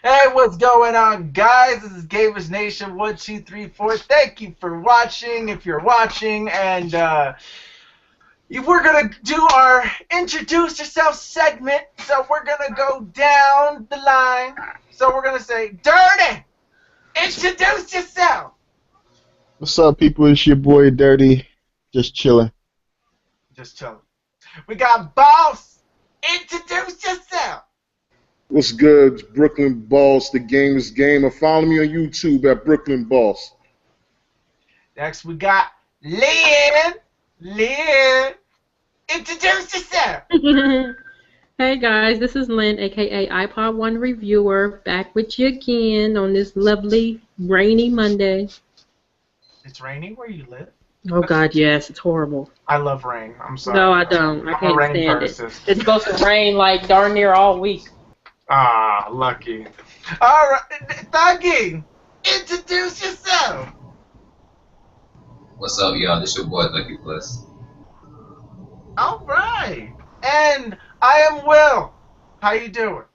Hey, what's going on, guys? This is Gamers Nation 1234. Thank you for watching. If you're watching, and we're gonna do our introduce yourself segment. So we're gonna go down the line. So we're gonna say, "Dirty, introduce yourself." What's up, people? It's your boy Dirty, just chilling. Just chill. We got Bawse. Introduce yourself. What's good? It's Brooklyn Bawse, the game is gamer. Follow me on YouTube at Brooklyn Bawse. Next, we got Lynn. Lynn, introduce yourself. Hey guys, this is Lynn, aka iPod One Reviewer, back with you again on this lovely rainy Monday. It's raining where you live. Oh God, yes, it's horrible. I love rain. I'm sorry. No, I don't. I I'm a can't rain stand person. it. It's supposed to rain like darn near all week. Ah, lucky. All right, Thuggy, introduce yourself. What's up, y'all? This your boy Lucky Plus. All right, and I am Will. How you doing?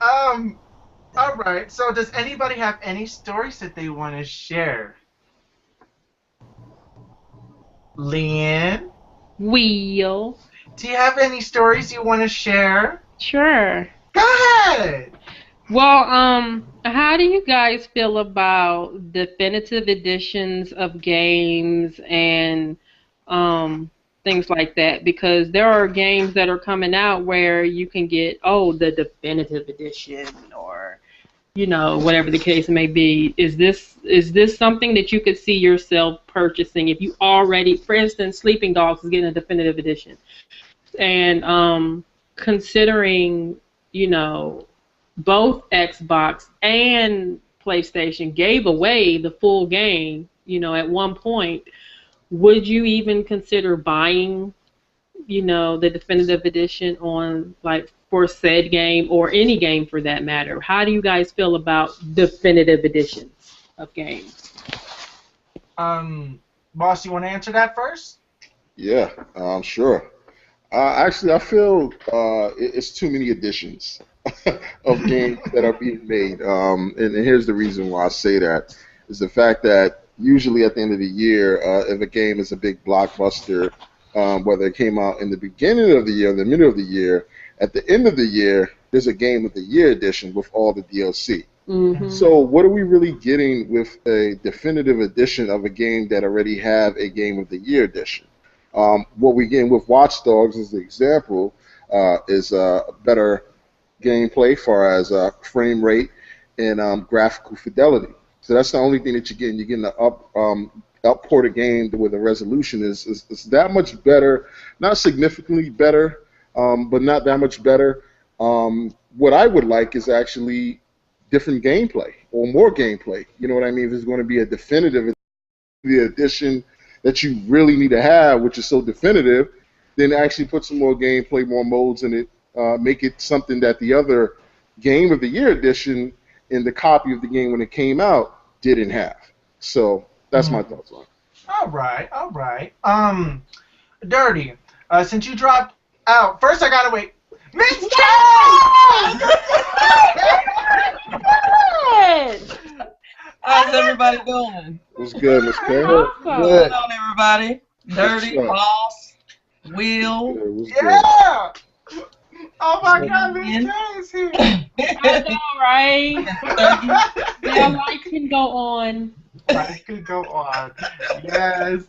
All right. So, does anybody have any stories that they want to share? Lynn, Wheel. do you have any stories you want to share? Sure. Go ahead. Well, how do you guys feel about definitive editions of games and things like that? Because there are games that are coming out where you can get, the definitive edition or, whatever the case may be. Is this something that you could see yourself purchasing if you already, for instance, Sleeping Dogs is getting a definitive edition, and considering, both Xbox and PlayStation gave away the full game, at one point, would you even consider buying, the definitive edition on, like, for said game or any game for that matter? How do you guys feel about definitive editions of games? Boss, you want to answer that first? Yeah, sure. Actually, I feel it's too many editions of games that are being made. And here's the reason why I say that, is the fact that usually at the end of the year, if a game is a big blockbuster, whether it came out in the beginning of the year or the middle of the year, at the end of the year, there's a Game of the Year edition with all the DLC. Mm-hmm. So what are we really getting with a definitive edition of a game that already have a Game of the Year edition? What we get with Watch Dogs, as the example, is better gameplay far as frame rate and graphical fidelity. So that's the only thing that you're getting. You're getting the up-ported game with a resolution is that much better, not significantly better, but not that much better. What I would like is actually different gameplay or more gameplay. You know what I mean? If there's going to be a definitive edition that you really need to have, which is so definitive, then actually put some more gameplay, more modes in it, make it something that the other Game of the Year edition in the copy of the game when it came out didn't have. So that's my thoughts on it. All right, all right. Dirty, since you dropped out, first I gotta wait. Ms.K! How's everybody doing? What's good, Ms.K? What's on, everybody? Dirty, What's up? Boss, Will. What's good? Yeah! Oh my God, Lynn. Ms.K is here. I know, right? Yeah, life can go on. I could go on. Yes.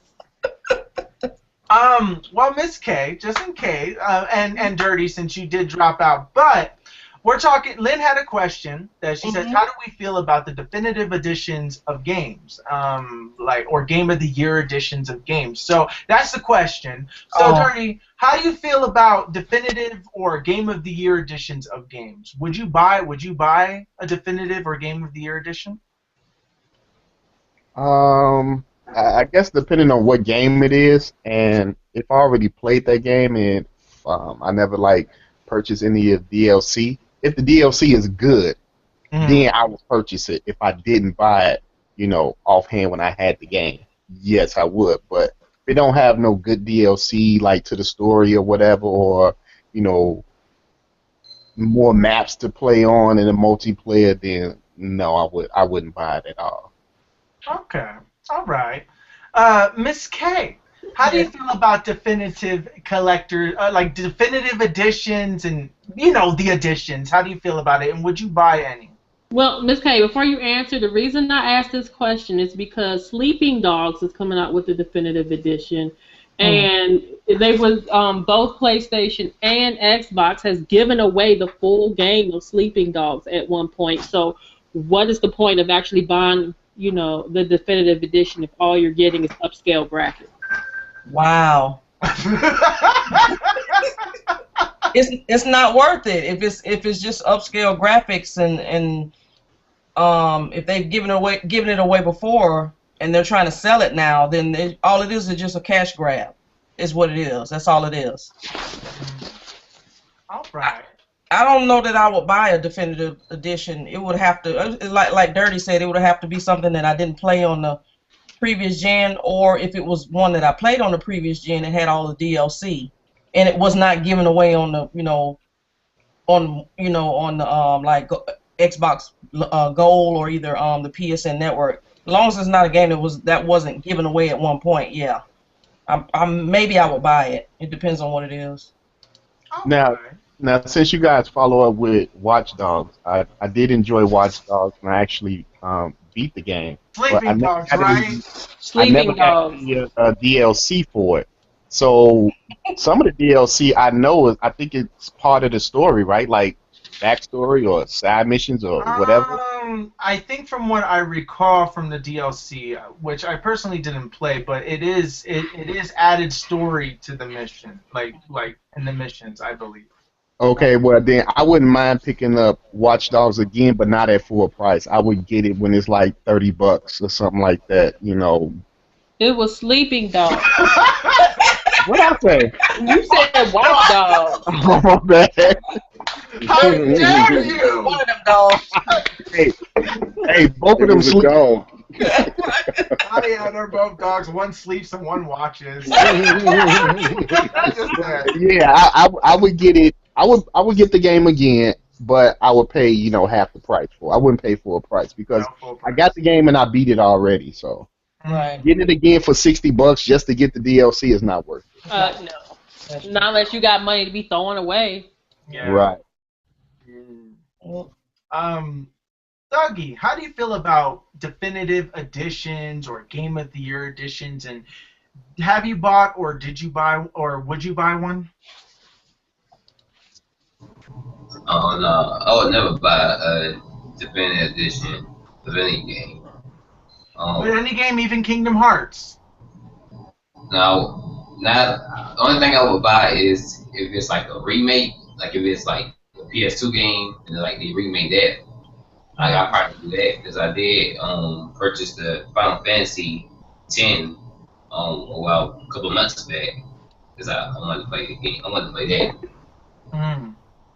Well, Ms.K, just in case, and Dirty, since you did drop out, but we're talking. Lynn had a question that she said, "How do we feel about the definitive editions of games, or Game of the Year editions of games?" So that's the question. So, Dirty, how do you feel about definitive or Game of the Year editions of games? Would you buy a definitive or Game of the Year edition? I guess depending on what game it is, and if I already played that game and I never purchased any of DLC. If the DLC is good, then I would purchase it. If I didn't buy it, offhand when I had the game, yes, I would. But if it don't have no good DLC to the story or whatever, or more maps to play on and a multiplayer, then no, I wouldn't buy it at all. Okay. All right. Ms. K, how do you Yes. feel about definitive collector, like definitive editions and, you know, the editions? How do you feel about it, and would you buy any? Well, Ms. K, before you answer, the reason I asked this question is because Sleeping Dogs is coming out with the definitive edition, and they was both PlayStation and Xbox has given away the full game of Sleeping Dogs at one point. So, what is the point of actually buying, you know, the definitive edition if all you're getting is upscale graphics? Wow. It's not worth it if it's just upscale graphics and if they've given it away before and they're trying to sell it now, then all it is just a cash grab. Is what it is. That's all it is. All right. I don't know that I would buy a definitive edition. It would have to, like Dirty said, it would have to be something that I didn't play on the previous gen, or if it was one that I played on the previous gen and had all the DLC, and it was not given away on the, on the like Xbox Gold or either the PSN network. As long as it's not a game that wasn't given away at one point, yeah, maybe I would buy it. It depends on what it is. Now, since you guys follow up with Watch Dogs, I did enjoy Watch Dogs, and I actually beat the game. Sleeping Dogs, right? Sleeping I Dogs. never had the DLC for it. So some of the DLC I know I think it's part of the story, right? Like backstory or side missions or whatever. I think from what I recall from the DLC, which I personally didn't play, but it is added story to the mission, like in the missions, I believe. Okay, well then I wouldn't mind picking up Watch Dogs again, but not at full price. I would get it when it's like $30 or something like that, It was Sleeping Dogs. What I say? You said Watch Dogs. Oh man. How dare you! One of them dogs. Hey, both It of them was a sleep. dog. Oh yeah, they're both dogs. One sleeps and one watches. That's just that. Yeah, I would get it. I would get the game again, but I would pay half the price for it. I wouldn't pay full price because No, full I price. got the game and I beat it already. So Right. getting it again for $60 just to get the DLC is not worth it. No. Not unless you got money to be throwing away. Yeah. Right. Thuggy, how do you feel about definitive editions or Game of the Year editions? And have you bought, or did you buy, or would you buy one? Oh no, I would never buy a definitive edition of any game. With any game, even Kingdom Hearts. Now, the only thing I would buy is if it's like a remake, like if it's like a PS2 game and like they remade that. I'll probably do that because I did purchase the Final Fantasy X a couple of months back because I wanted to play the game. I wanted to play that.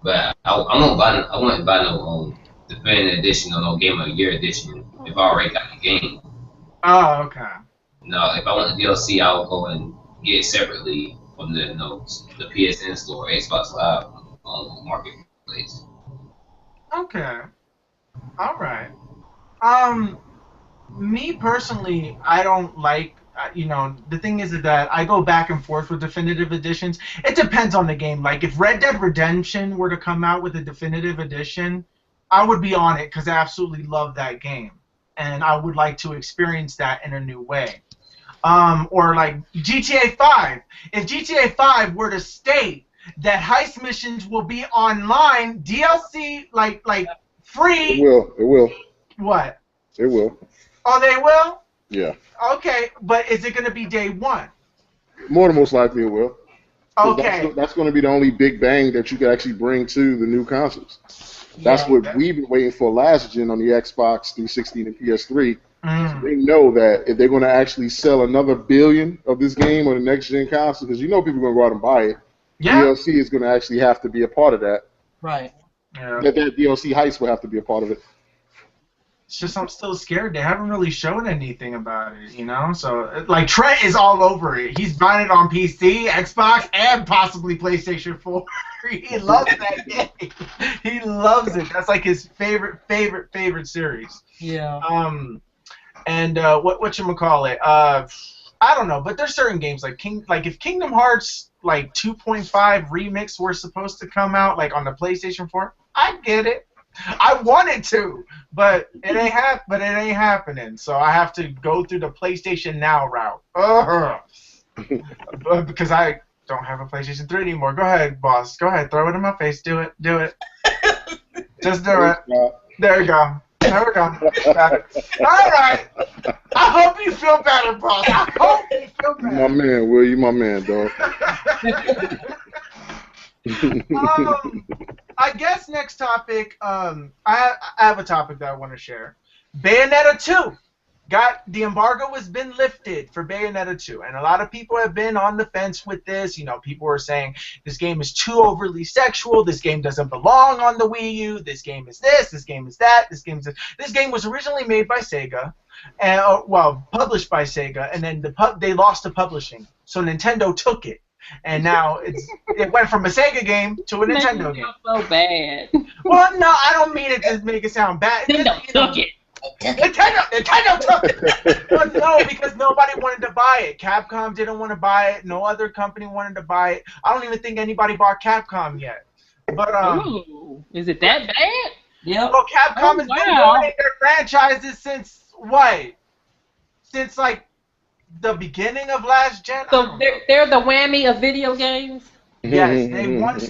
But I wouldn't buy no definitive edition or no Game of the Year edition if I already got the game. Oh, okay. No, if I want the DLC, I will go and get it separately from the PSN store, Xbox Live Marketplace. Okay. All right. Me personally, I don't like. The thing is that I go back and forth with definitive editions. It depends on the game. Like if Red Dead Redemption were to come out with a definitive edition, I would be on it because I absolutely love that game, and I would like to experience that in a new way. Or like GTA 5. If GTA 5 were to state that heist missions will be online, DLC like free. It will. What? It will. Oh, they will? Yeah. Okay, but is it going to be day one? More than most likely it will. 'Cause Okay. That's going to be the only big bang that you can actually bring to the new consoles. That's what we've been waiting for last gen on the Xbox 360 and PS3. They know that if they're going to actually sell another billion of this game on the next gen console, because people are going to go out and buy it, Yeah. DLC is going to actually have to be a part of that. Right. Yeah. That DLC heist will have to be a part of it. It's just I'm still scared. They haven't really shown anything about it, So, like, Trent is all over it. He's buying it on PC, Xbox, and possibly PlayStation 4. agree. He loves that game. He loves it. That's like his favorite series. Yeah. And whatchamacallit? I don't know, but there's certain games like if Kingdom Hearts like 2.5 remix were supposed to come out like on the PlayStation 4, I get it. I wanted to, but it ain't happening. So I have to go through the PlayStation Now route. Because I don't have a PlayStation 3 anymore. Go ahead, boss. Go ahead, throw it in my face. Do it. Just do it. There you go. There we go. Got it. All right. I hope you feel better, boss. I hope you feel better. My man, Will, you my man, dog. I guess next topic. I have a topic that I want to share. Bayonetta 2. The embargo has been lifted for Bayonetta 2, and a lot of people have been on the fence with this. You know, people are saying this game is too overly sexual. This game doesn't belong on the Wii U. This game is this. This game is that. This game was originally made by Sega, and published by Sega, and then they lost the publishing, so Nintendo took it, and now it went from a Sega game to a Nintendo game. So bad. Well, no, I don't mean it to make it sound bad. Nintendo took it. Nintendo took it. But no, because nobody wanted to buy it. Capcom didn't want to buy it. No other company wanted to buy it. I don't even think anybody bought Capcom yet. But Ooh, is it that bad? Yep. Well, Capcom has been doing their franchises since what? Since like the beginning of last gen. So they're the whammy of video games. Yes,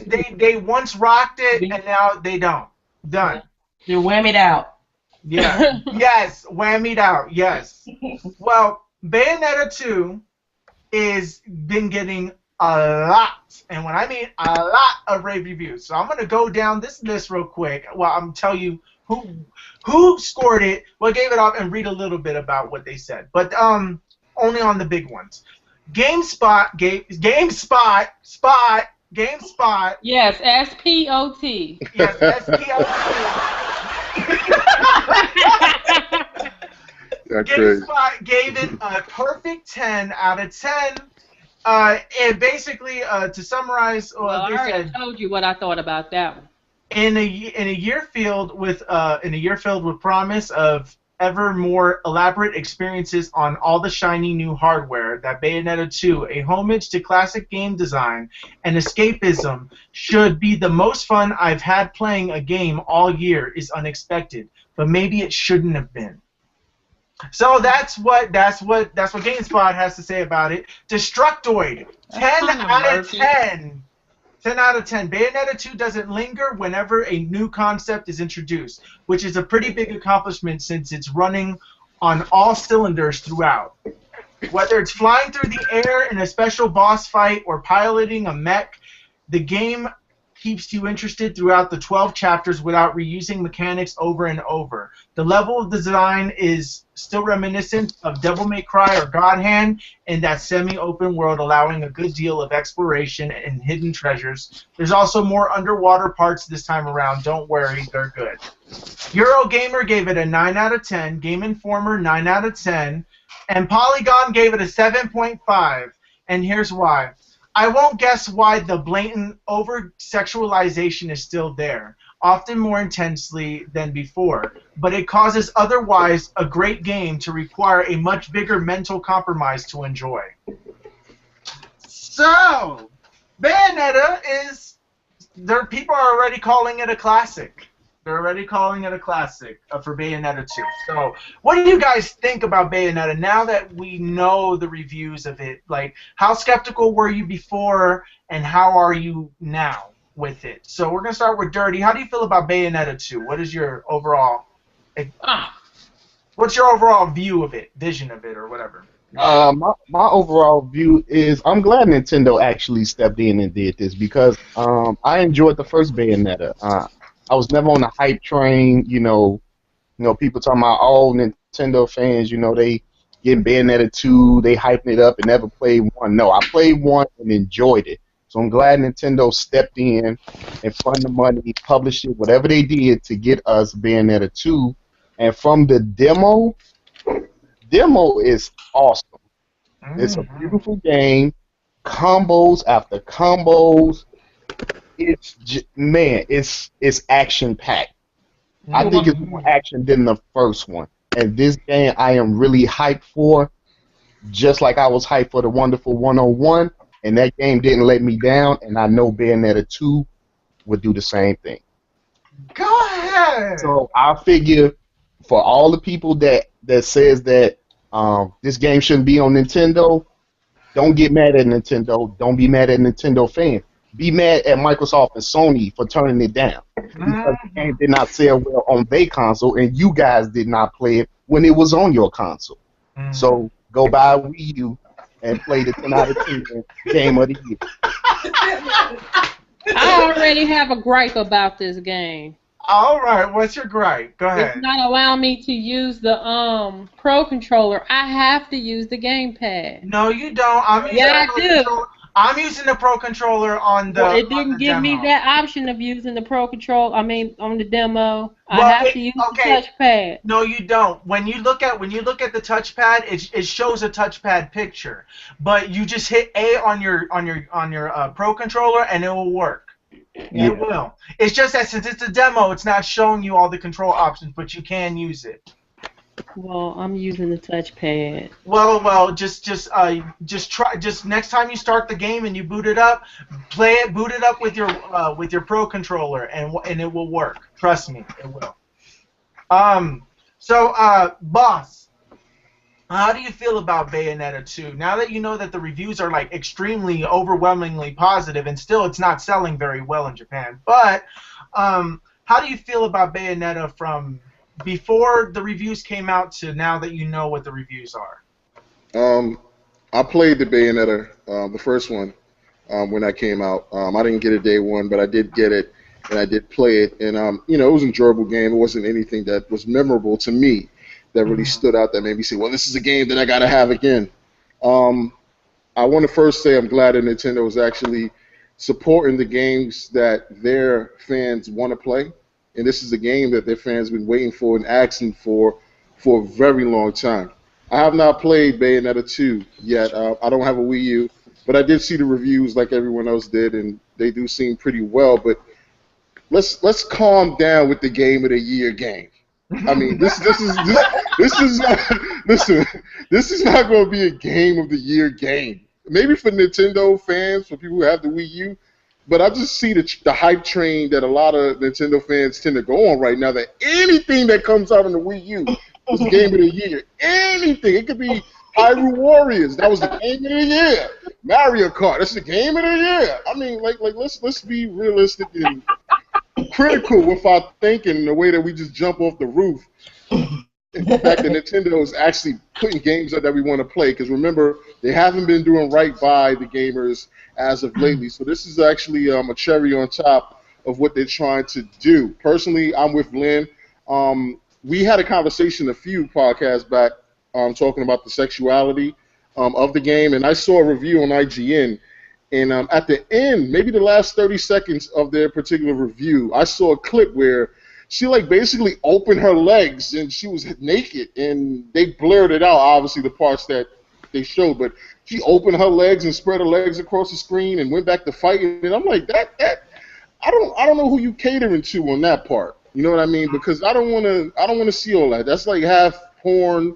they once rocked it, and now they don't. Done. You're whammied out. Yeah. Yes. Whammied out. Yes. Well, Bayonetta 2 is been getting a lot, and when I mean a lot of rave reviews. So I'm gonna go down this list real quick. Well, I'm tell you who scored it, what gave it off, and read a little bit about what they said. But only on the big ones. GameSpot. Yes, S-P-O-T. Yes, S-P-O-T. GameSpot gave it a perfect 10 out of 10. And basically, to summarize, I already told you what I thought about that one. In a year filled with promise of ever more elaborate experiences on all the shiny new hardware, that Bayonetta 2, a homage to classic game design and escapism, should be the most fun I've had playing a game all year is unexpected, but maybe it shouldn't have been. So that's what GameSpot has to say about it. Destructoid, 10 out of 10. 10 out of 10. Bayonetta 2 doesn't linger whenever a new concept is introduced, which is a pretty big accomplishment since it's running on all cylinders throughout. Whether it's flying through the air in a special boss fight or piloting a mech, the game keeps you interested throughout the 12 chapters without reusing mechanics over and over. The level of design is still reminiscent of Devil May Cry or God Hand in that semi-open world, allowing a good deal of exploration and hidden treasures. There's also more underwater parts this time around. Don't worry, they're good. Eurogamer gave it a 9 out of 10, Game Informer 9 out of 10, and Polygon gave it a 7.5, and here's why. I won't guess why the blatant over-sexualization is still there, often more intensely than before, but it causes otherwise a great game to require a much bigger mental compromise to enjoy. So, Bayonetta people are already calling it a classic. They're already calling it a classic for Bayonetta 2. So, what do you guys think about Bayonetta now that we know the reviews of it? Like, how skeptical were you before, and how are you now with it? So, we're going to start with Dirty. How do you feel about Bayonetta 2? What is your overall... What's your overall view of it, vision of it, or whatever? My overall view is I'm glad Nintendo actually stepped in and did this because I enjoyed the first Bayonetta. I was never on the hype train, you know, people talking about all Nintendo fans, they getting Bayonetta 2, they hyping it up and never played one. No, I played one and enjoyed it. So I'm glad Nintendo stepped in and funded the money, published it, whatever they did to get us Bayonetta 2. And from the demo is awesome. It's a beautiful game, combos after combos. Man, it's action packed. I think it's more action than the first one. And this game I am really hyped for, just like I was hyped for the Wonderful 101, and that game didn't let me down, and I know Bayonetta 2 would do the same thing. Go ahead. So I figure for all the people that says that this game shouldn't be on Nintendo, don't get mad at Nintendo. Don't be mad at Nintendo fans. Be mad at Microsoft and Sony for turning it down because the game did not sell well on their console, and you guys did not play it when it was on your console. So go buy a Wii U and play the 10 out of 10 game of the year. I already have a gripe about this game. All right, what's your gripe? Go ahead. It's not allowing me to use the Pro Controller. I have to use the gamepad. No, you don't. I do. I'm using the Pro Controller on the. Well, it didn't give me that option of using the Pro Controller. On the demo, I have to use the touchpad. No, you don't. When you look at the touchpad, it shows a touchpad picture, but you just hit A on your Pro Controller and it will work. Yeah. It will. It's just that since it's a demo, it's not showing you all the control options, but you can use it. Well, I'm using the touchpad. Well, just try. Just next time you start the game and you boot it up, boot it up with your Pro Controller, and it will work. Trust me, it will. Bawse, how do you feel about Bayonetta 2? Now that you know that the reviews are like extremely overwhelmingly positive, and still it's not selling very well in Japan. But how do you feel about Bayonetta from before the reviews came out to now that you know what the reviews are? I played the Bayonetta, the first one, when that came out. I didn't get it day one, but I did get it, and I did play it. And, it was an enjoyable game. It wasn't anything that was memorable to me that really stood out that made me say, well, this is a game that I got to have again. I want to first say I'm glad that Nintendo is actually supporting the games that their fans want to play. And this is a game that their fans have been waiting for and asking for a very long time. I have not played Bayonetta 2 yet. I don't have a Wii U, but I did see the reviews like everyone else did, and they do seem pretty well. But let's calm down with the Game of the Year game. I mean, this is not going to be a Game of the Year game. Maybe for Nintendo fans, for people who have the Wii U. But I just see the hype train that a lot of Nintendo fans tend to go on right now, that anything that comes out on the Wii U is Game of the Year. Anything. It could be Hyrule Warriors. That was the Game of the Year. Mario Kart. That's the Game of the Year. I mean, let's be realistic and critical with our thinking, the way that we just jump off the roof. In fact, that Nintendo is actually putting games out that we want to play, because remember, they haven't been doing right by the gamers as of lately. So this is actually a cherry on top of what they're trying to do. Personally, I'm with Lynn. We had a conversation a few podcasts back talking about the sexuality of the game, and I saw a review on IGN, and at the end, maybe the last 30 seconds of their particular review, I saw a clip where she basically opened her legs and she was naked, and they blurred it out, obviously the parts that they showed, but she opened her legs and spread her legs across the screen and went back to fighting, and I'm like, that I don't know who you catering to on that part. You know what I mean? Because I don't want to see all that. That's like half porn,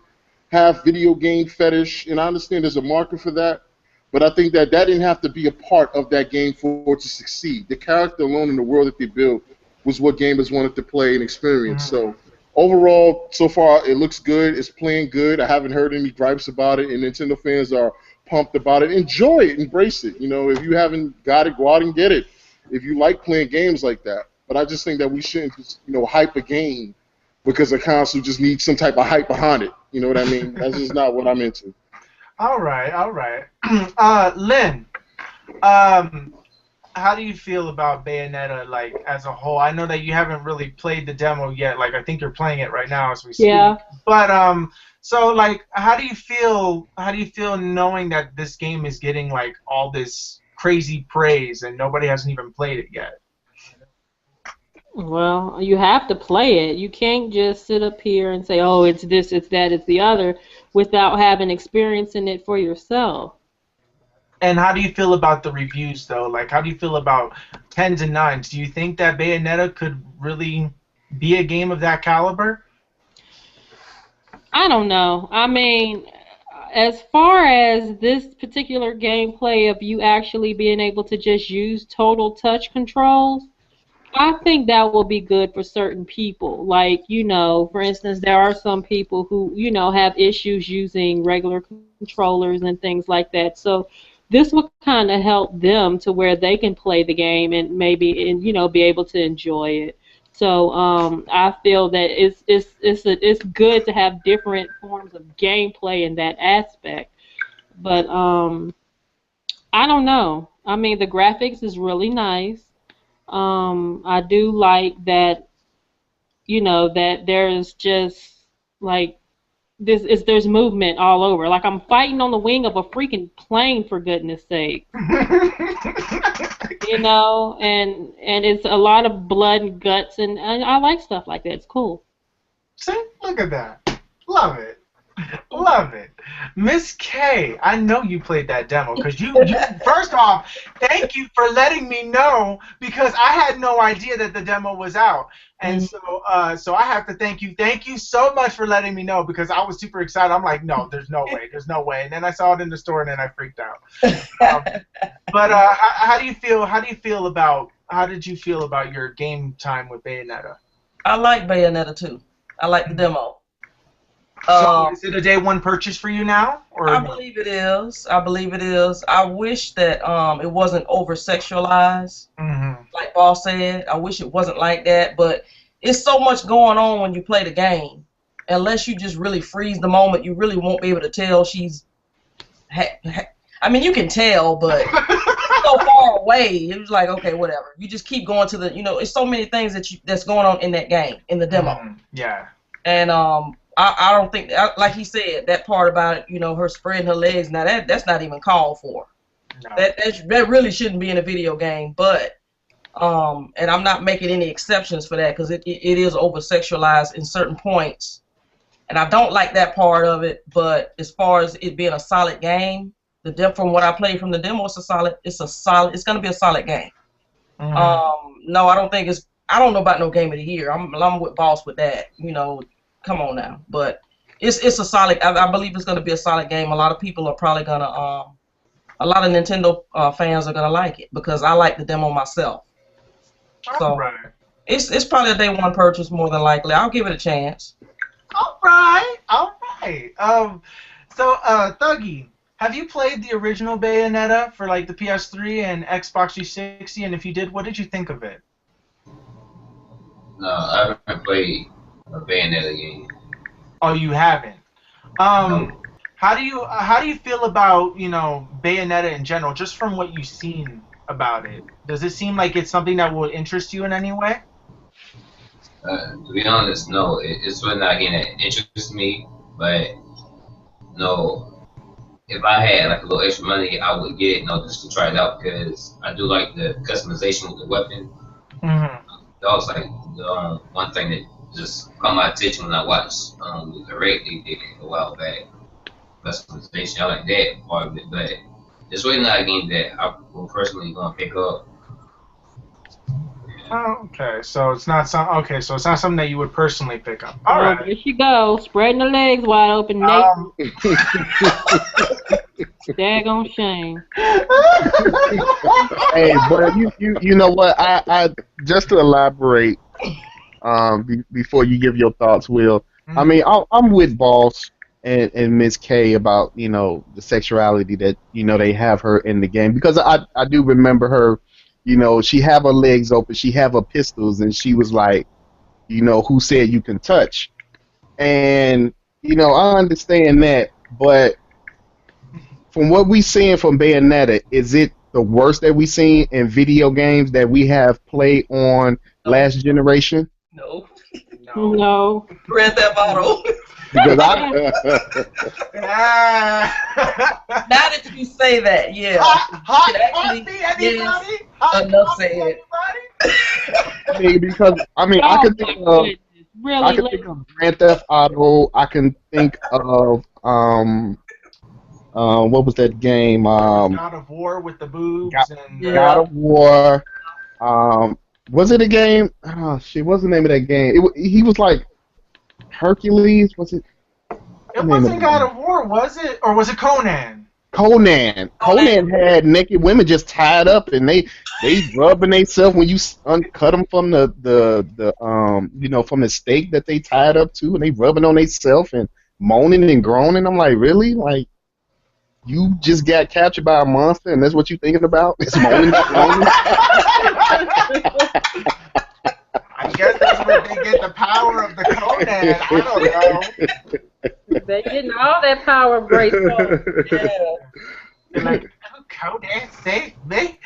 half video game fetish, and I understand there's a market for that, but I think that didn't have to be a part of that game for it to succeed. The character alone in the world that they built was what gamers wanted to play and experience. So overall, so far, it looks good. It's playing good. I haven't heard any gripes about it, and Nintendo fans are pumped about it. Enjoy it. Embrace it. You know, if you haven't got it, go out and get it if you like playing games like that. But I just think that we shouldn't just, hype a game because a console just needs some type of hype behind it. You know what I mean? That's just not what I'm into. All right. Lynn, how do you feel about Bayonetta, as a whole? I know that you haven't really played the demo yet. I think you're playing it right now as we speak. Yeah. But so how do you feel knowing that this game is getting all this crazy praise and nobody hasn't even played it yet? Well, you have to play it. You can't just sit up here and say, oh, it's this, it's that, it's the other, without having experience in it for yourself. And how do you feel about the reviews, though? Like, how do you feel about 10s and 9s? Do you think that Bayonetta could really be a game of that caliber? I don't know. I mean, as far as this particular gameplay of you actually being able to just use total touch controls, I think that will be good for certain people. Like, for instance, there are some people who, have issues using regular controllers and things like that. So this will kind of help them to where they can play the game and maybe, be able to enjoy it. So I feel that it's good to have different forms of gameplay in that aspect. But I don't know. I mean, the graphics is really nice. I do like that, that there's just like there's movement all over. Like I'm fighting on the wing of a freaking plane, for goodness sake. And it's a lot of blood and guts, and I like stuff like that. It's cool. See, look at that. Love it. Love it. Ms.K, I know you played that demo because you first off, thank you for letting me know because I had no idea that the demo was out. And so I have to thank you. Thank you so much for letting me know because I was super excited. I'm like, no, there's no way. There's no way. And then I saw it in the store and then I freaked out. But how do you feel? How did you feel about your game time with Bayonetta? I like Bayonetta too. I like the demo. So is it a day one purchase for you now? Or I believe it is. I believe it is. I wish that it wasn't over-sexualized, like Bawse said. I wish it wasn't like that, but it's so much going on when you play the game. Unless you just really freeze the moment, you really won't be able to tell she's... I mean, you can tell, but it's so far away. It was like, okay, whatever. You just keep going to the... it's so many things that's going on in that game, in the demo. Yeah. And I don't think, like he said, that part about her spreading her legs. Now that's not even called for. No. That really shouldn't be in a video game. But and I'm not making any exceptions for that because it is over sexualized in certain points, and I don't like that part of it. But as far as it being a solid game, from what I played from the demo, it's gonna be a solid game. No, I don't think it's. I don't know about no game of the year. I'm with Bawse with that. Come on now, but it's a solid. I believe it's going to be a solid game. A lot of people are probably gonna. A lot of Nintendo fans are gonna like it because I like the demo myself. So it's probably a day one purchase more than likely. I'll give it a chance. All right. So Thuggy, have you played the original Bayonetta for like the PS3 and Xbox 360? And if you did, what did you think of it? No, I haven't played a Bayonetta game. Oh, you haven't. No. How do you feel about Bayonetta in general, just from what you've seen about it? Does it seem like it's something that will interest you in any way? To be honest, no. It's really not a game that interests me. But no, if I had like a little extra money, I would get it, just to try it out because I do like the customization with the weapon. That was like the one thing that just caught my attention when I watched the direct they did a while back. Customization, I like that part of it, but it's really not a game that I will personally gonna pick up. Okay, so it's not something that you would personally pick up. All right. There she goes, spreading her legs wide open, naked. Daggone shame. Hey, but you know what? I just to elaborate, before you give your thoughts, Will. I mean, I'm with Bawse and Ms.K about the sexuality that they have her in the game because I do remember her. She have her legs open, she have her pistols, and she was like, who said you can touch? And I understand that, but from what we seeing from Bayonetta, is it the worst that we seen in video games that we have played on last generation? No. Read that bottle. Because now that you say that, yeah. Enough said. I mean, because I could think of think of Grand Theft Auto. I can think of What was that game? God of War with the boobs and God of War. Was it a game? Oh, shit, what's the name of that game? He was like Hercules. Was it? It wasn't God of War, was it? Or was it Conan? Conan had naked women just tied up, and they rubbing themselves when you uncut them from the from the stake that they tied up to, and they rubbing on themselves and moaning and groaning. I'm like, really? Like, you just got captured by a monster, and that's what you thinking about? It's moaning and groaning. I guess that's where they get the power of the Conan. I don't know. They getting all that power of Grace. Yeah. They're like, oh, Conan saved me.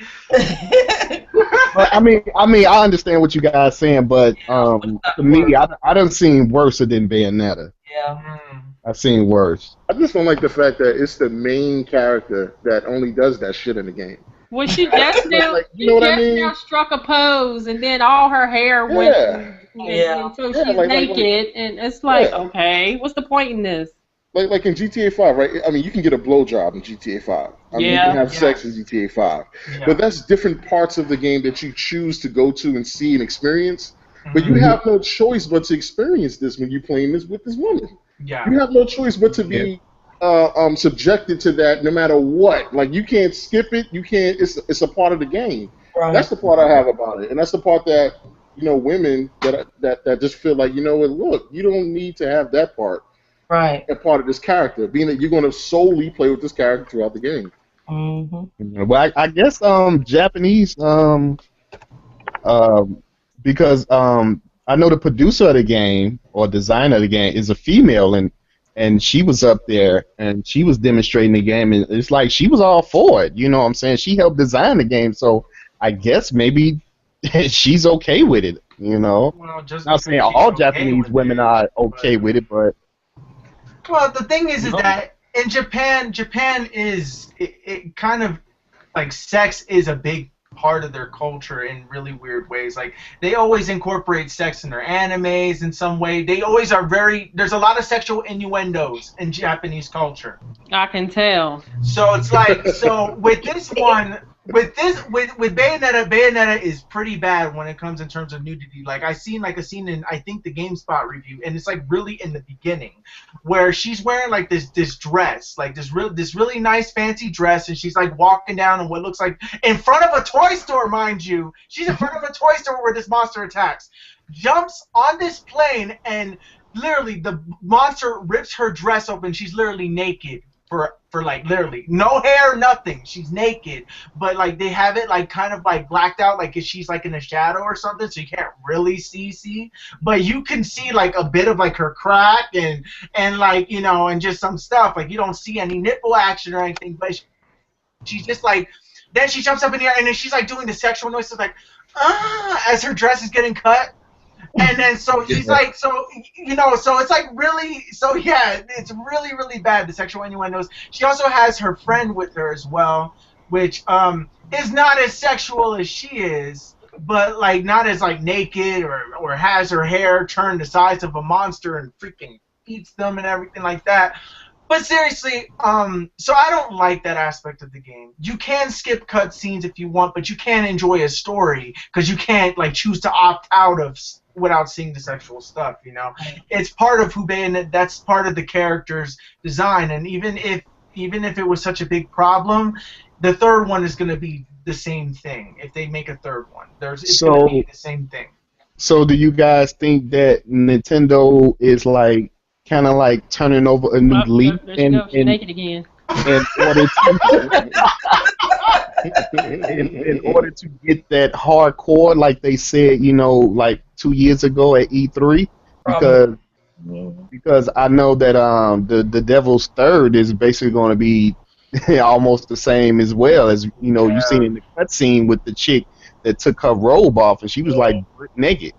But, I mean, I understand what you guys saying, but to me, I done seen worse than Bayonetta. Yeah. I've seen worse. I just don't like the fact that it's the main character that only does that shit in the game. Well, she just now, Like, you know what I mean? now struck a pose, and then all her hair went, and so she's naked, and it's like, okay, what's the point in this? Like in GTA 5, right? I mean, you can get a blowjob in GTA 5. I mean, you can have sex in GTA 5. Yeah. But that's different parts of the game that you choose to go to and see and experience. But you have no choice but to experience this when you're playing this with this woman. Yeah. You have no choice but to be subjected to that no matter what. Like, you can't skip it. You can't. It's a part of the game. Right. That's the part I have about it, and that's the part that women that just feel like, you know what? Look, you don't need to have that part. Right. A part of this character, being that you're going to solely play with this character throughout the game. Mm-hmm. Well, I guess Japanese because I know the producer of the game or designer of the game is a female, and she was up there and she was demonstrating the game, and it's like she was all for it. You know what I'm saying? She helped design the game, so I guess maybe she's okay with it. You know, well, just not saying all Japanese women are okay with it, but well, the thing is that in Japan is it kind of like sex is a big part of their culture in really weird ways. Like, they always incorporate sex in their animes in some way. They always are there's a lot of sexual innuendos in Japanese culture. I can tell. So it's like, so with this one, with Bayonetta is pretty bad when it comes in terms of nudity. Like, I seen like a scene in, I think, the GameSpot review, and it's like really in the beginning, where she's wearing like this dress, like this really nice fancy dress, and she's like walking down in what looks like in front of a toy store, mind you. She's in front of a toy store where this monster attacks, jumps on this plane, and literally the monster rips her dress open. She's literally naked. For like literally no hair, nothing. She's naked, but like they have it like kind of like blacked out, like if she's like in a shadow or something, so you can't really see. But you can see like a bit of like her crack and like, you know, and just some stuff. Like, you don't see any nipple action or anything, but she's just like, then she jumps up in the air and then she's like doing the sexual noises like as her dress is getting cut. And then so he's like, so, you know, so it's like really, so yeah, it's really, really bad, the sexual innuendos. She also has her friend with her as well, which is not as sexual as she is, but like not as like naked or has her hair turned the size of a monster and freaking eats them and everything like that. But seriously, so I don't like that aspect of the game. You can skip cutscenes if you want, but you can't enjoy a story because you can't like choose to opt out of without seeing the sexual stuff. You know, it's part of who Bayonetta. That's part of the character's design. And even if it was such a big problem, the third one is going to be the same thing. If they make a third one, it's going to be the same thing. So do you guys think that Nintendo is like kind of like turning over a new leaf in naked again? In order to get that hardcore, like they said, you know, like 2 years ago at E3, because I know that the Devil's Third is basically going to be almost the same as well, as you know, you seen in the cutscene with the chick that took her robe off and she was like naked.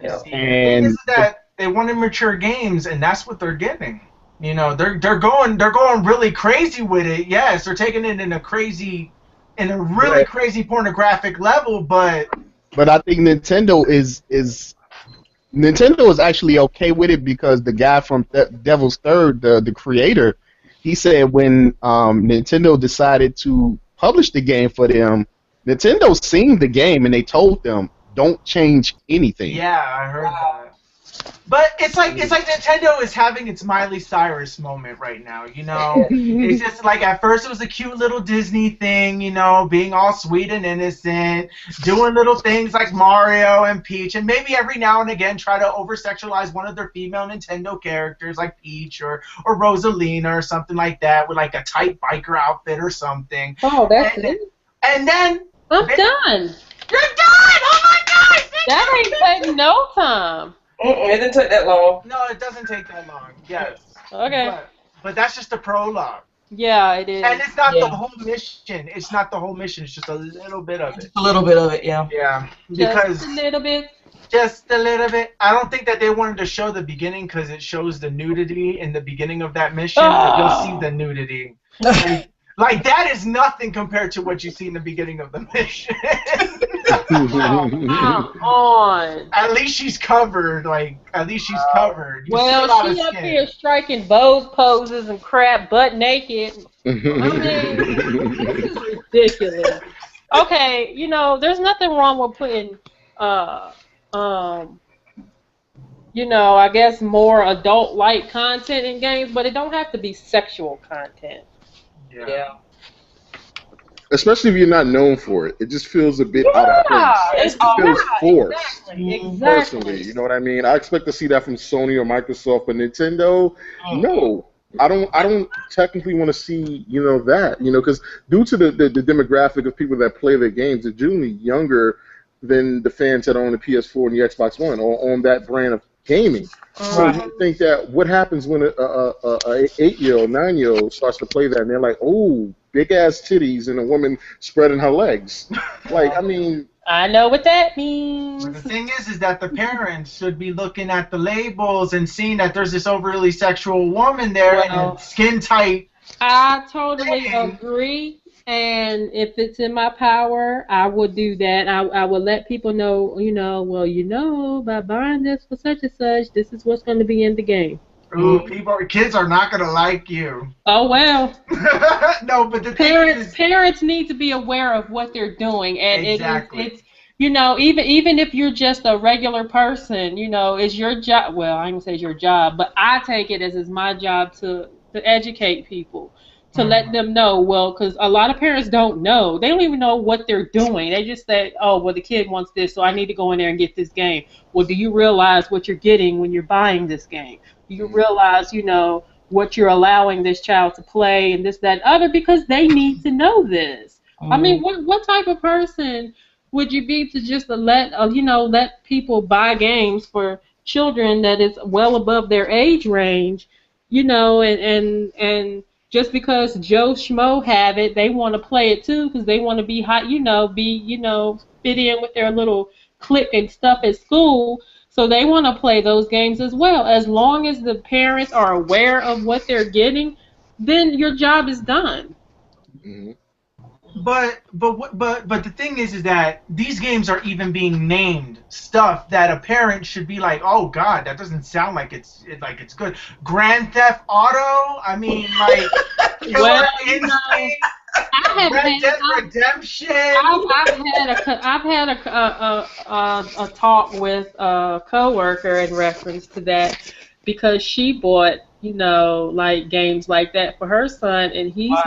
Yeah. And the thing is that they wanted mature games, and that's what they're getting. You know, they're going really crazy with it. Yes, they're taking it in a really crazy pornographic level, but I think Nintendo is actually okay with it because the guy from Devil's Third, the creator, he said when Nintendo decided to publish the game for them, Nintendo seen the game and they told them don't change anything. Yeah, I heard that. But it's like Nintendo is having its Miley Cyrus moment right now, you know. It's just like at first it was a cute little Disney thing, you know, being all sweet and innocent, doing little things like Mario and Peach, and maybe every now and again try to over-sexualize one of their female Nintendo characters like Peach or Rosalina or something like that with like a tight biker outfit or something. Oh, that's it. And then I'm done. You're done! Oh my gosh! That ain't taking no time. It didn't take that long. No, it doesn't take that long. Yes. Okay. But that's just the prologue. Yeah, it is. And it's not the whole mission. It's not the whole mission. It's just a little bit of it. Just a little bit of it, yeah. Yeah. Because just a little bit. Just a little bit. I don't think that they wanted to show the beginning because it shows the nudity in the beginning of that mission. But you'll see the nudity. Like that is nothing compared to what you see in the beginning of the mission. Come on. At least she's covered. At least she's covered. Well, she up here striking Bawse poses and crap butt naked. I mean, this is ridiculous. Okay, you know, there's nothing wrong with putting, you know, I guess more adult-like content in games, but it don't have to be sexual content. Yeah. Especially if you're not known for it. It just feels a bit out of place. It feels forced. Exactly. Personally, you know what I mean? I expect to see that from Sony or Microsoft, but Nintendo, no. I don't technically want to see, you know, that, you know, because due to the demographic of people that play their games, they're generally younger than the fans that own the PS4 and the Xbox One or own that brand of gaming. So you think that what happens when a 8-year-old, 9-year-old starts to play that and they're like, oh, big ass titties and a woman spreading her legs. Like, I mean, I know what that means. But the thing is that the parents should be looking at the labels and seeing that there's this overly sexual woman there and skin tight. I totally agree. And if it's in my power, I would do that. I would let people know, you know, well, you know, by buying this for such and such, this is what's going to be in the game. Ooh, kids are not going to like you. Oh, well. No, but the parents need to be aware of what they're doing. And it's you know, even if you're just a regular person, you know, it's your job. Well, I ain't going to say it's your job, but I take it as it's my job to educate people. To let them know, well, because a lot of parents don't know. They don't even know what they're doing. They just say, oh, well, the kid wants this, so I need to go in there and get this game. Well, do you realize what you're getting when you're buying this game? Do you realize, you know, what you're allowing this child to play and this, that, and other? Because they need to know this. I mean, what type of person would you be to just let people buy games for children that is well above their age range, you know, and just because Joe Schmo have it, they want to play it too because they want to be hot, fit in with their little clique and stuff at school. So they want to play those games as well. As long as the parents are aware of what they're getting, then your job is done. Mm-hmm. But the thing is that these games are even being named stuff that a parent should be like, oh God, that doesn't sound like it's good. Grand Theft Auto, I mean, like Killer Instinct, Red Dead Redemption. I've had a talk with a coworker in reference to that because she bought, you know, like games like that for her son, and he's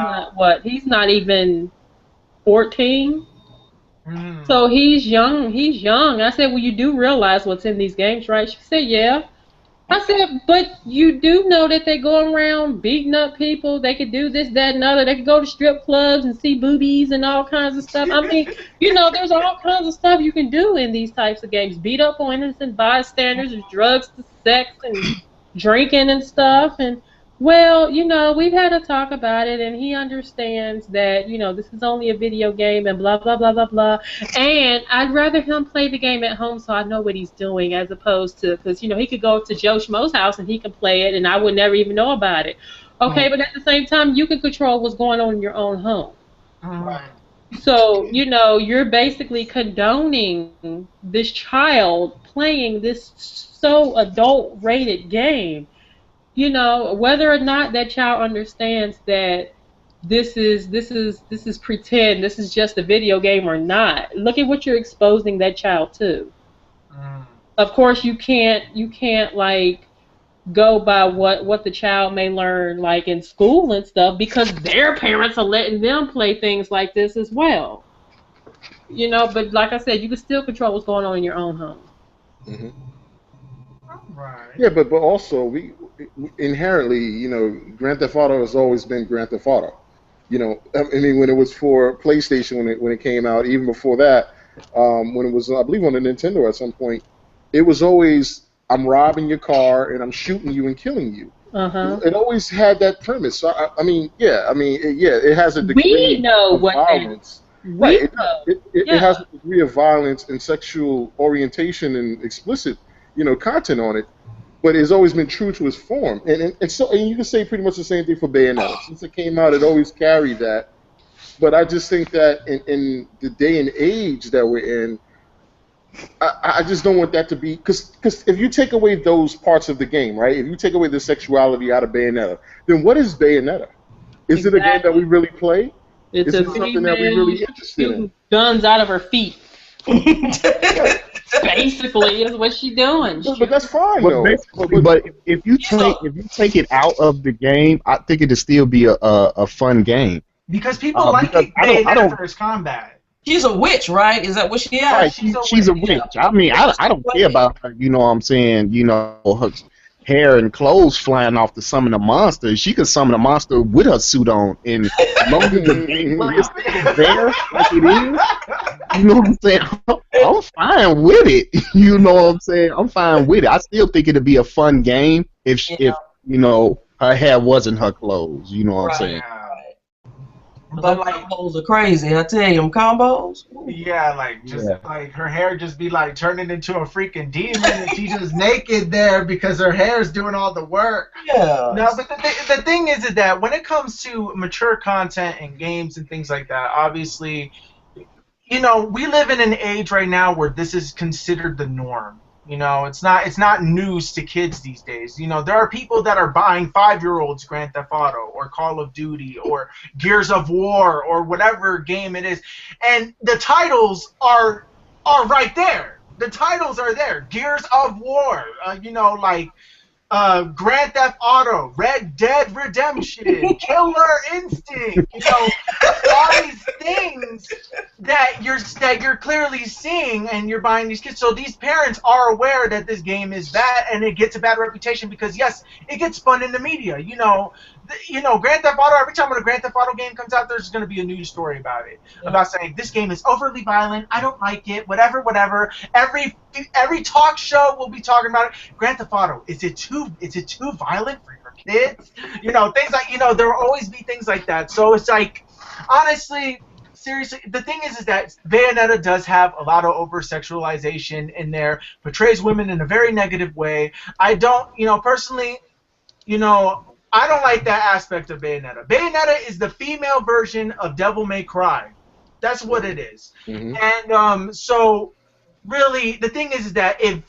not even 14. So he's young. I said, well, you do realize what's in these games, right? She said, yeah. I said, but you do know that they go around beating up people. They could do this, that, and other. They could go to strip clubs and see boobies and all kinds of stuff. I mean, you know, there's all kinds of stuff you can do in these types of games. Beat up on innocent bystanders, and drugs to sex and drinking and stuff. And well, you know, we've had a talk about it, and he understands that, you know, this is only a video game and blah, blah, blah, blah, blah. And I'd rather him play the game at home so I know what he's doing as opposed to, because, you know, he could go to Joe Schmo's house and he can play it, and I would never even know about it. Okay, but at the same time, you can control what's going on in your own home. Right. So, you know, you're basically condoning this child playing this so adult-rated game. you know, whether or not that child understands that this is pretend, this is just a video game or not. Look at what you're exposing that child to. Mm. Of course, you can't like go by what the child may learn like in school and stuff because their parents are letting them play things like this as well. You know, but like I said, you can still control what's going on in your own home. Hmm. Right. Yeah, but also we inherently, Grand Theft Auto has always been Grand Theft Auto. I mean, when it was for PlayStation, when it came out, even before that, when it was, I believe, on the Nintendo at some point, it was always I'm robbing your car and I'm shooting you and killing you. Uh-huh. It always had that premise. So I mean, yeah, I mean, it has a We degree know of what that. violence. Right. We It, know. it, it it Yeah. has a degree of violence and sexual orientation and explicit, content on it, but it's always been true to its form. And you can say pretty much the same thing for Bayonetta. Since it came out, it always carried that. But I just think that in the day and age that we're in, I just don't want that to be because if you take away those parts of the game, right? If you take away the sexuality out of Bayonetta, then what is Bayonetta? Is it a game that Exactly. we really play? It's Is a it something that we're female really interested in? shooting guns out of her feet. Right. Basically, is what she doing. But that's fine But though. basically, but if you take it out of the game, I think it'd still be a fun game. Because people like Because it I Bayonetta don't for its combat. She's a witch, right? Is that what she is? right. she's a She's a witch. witch. I mean, I don't care about her. You know what I'm saying? You know, her hair and clothes flying off to summon a monster. She could summon a monster with her suit on, and as long as the gameplay is still there like it is, you know what I'm saying? I'm fine with it. You know what I'm saying? I'm fine with it. I still think it'd be a fun game if her hair wasn't her clothes. You know what I'm Right. saying? Yeah. But But them like, combos are crazy. I tell you, them combos. yeah, like just Yeah. like her hair just be like turning into a freaking demon, and she's just naked there because her hair is doing all the work. Yeah. No, but the thing is that when it comes to mature content and games and things like that, obviously, we live in an age right now where this is considered the norm. It's not news to kids these days. There are people that are buying 5-year-olds Grand Theft Auto or Call of Duty or Gears of War or whatever game it is, and the titles are right there. The titles are there. Gears of War, like Grand Theft Auto, Red Dead Redemption, Killer Instinct, all these things that you're clearly seeing, and you're buying these kids. So these parents are aware that this game is bad, and it gets a bad reputation because yes, it gets spun in the media. Grand Theft Auto. Every time when a Grand Theft Auto game comes out, there's going to be a news story about it, about saying this game is overly violent. I don't like it. Whatever, whatever. Every talk show will be talking about it. Grand Theft Auto. Is it too violent for your kids? Things like there will always be things like that. So it's like, honestly, seriously, the thing is that Bayonetta does have a lot of over-sexualization in there, portrays women in a very negative way. I don't, personally, I don't like that aspect of Bayonetta. Bayonetta is the female version of Devil May Cry. That's what it is. Mhm. And so, really, the thing is that if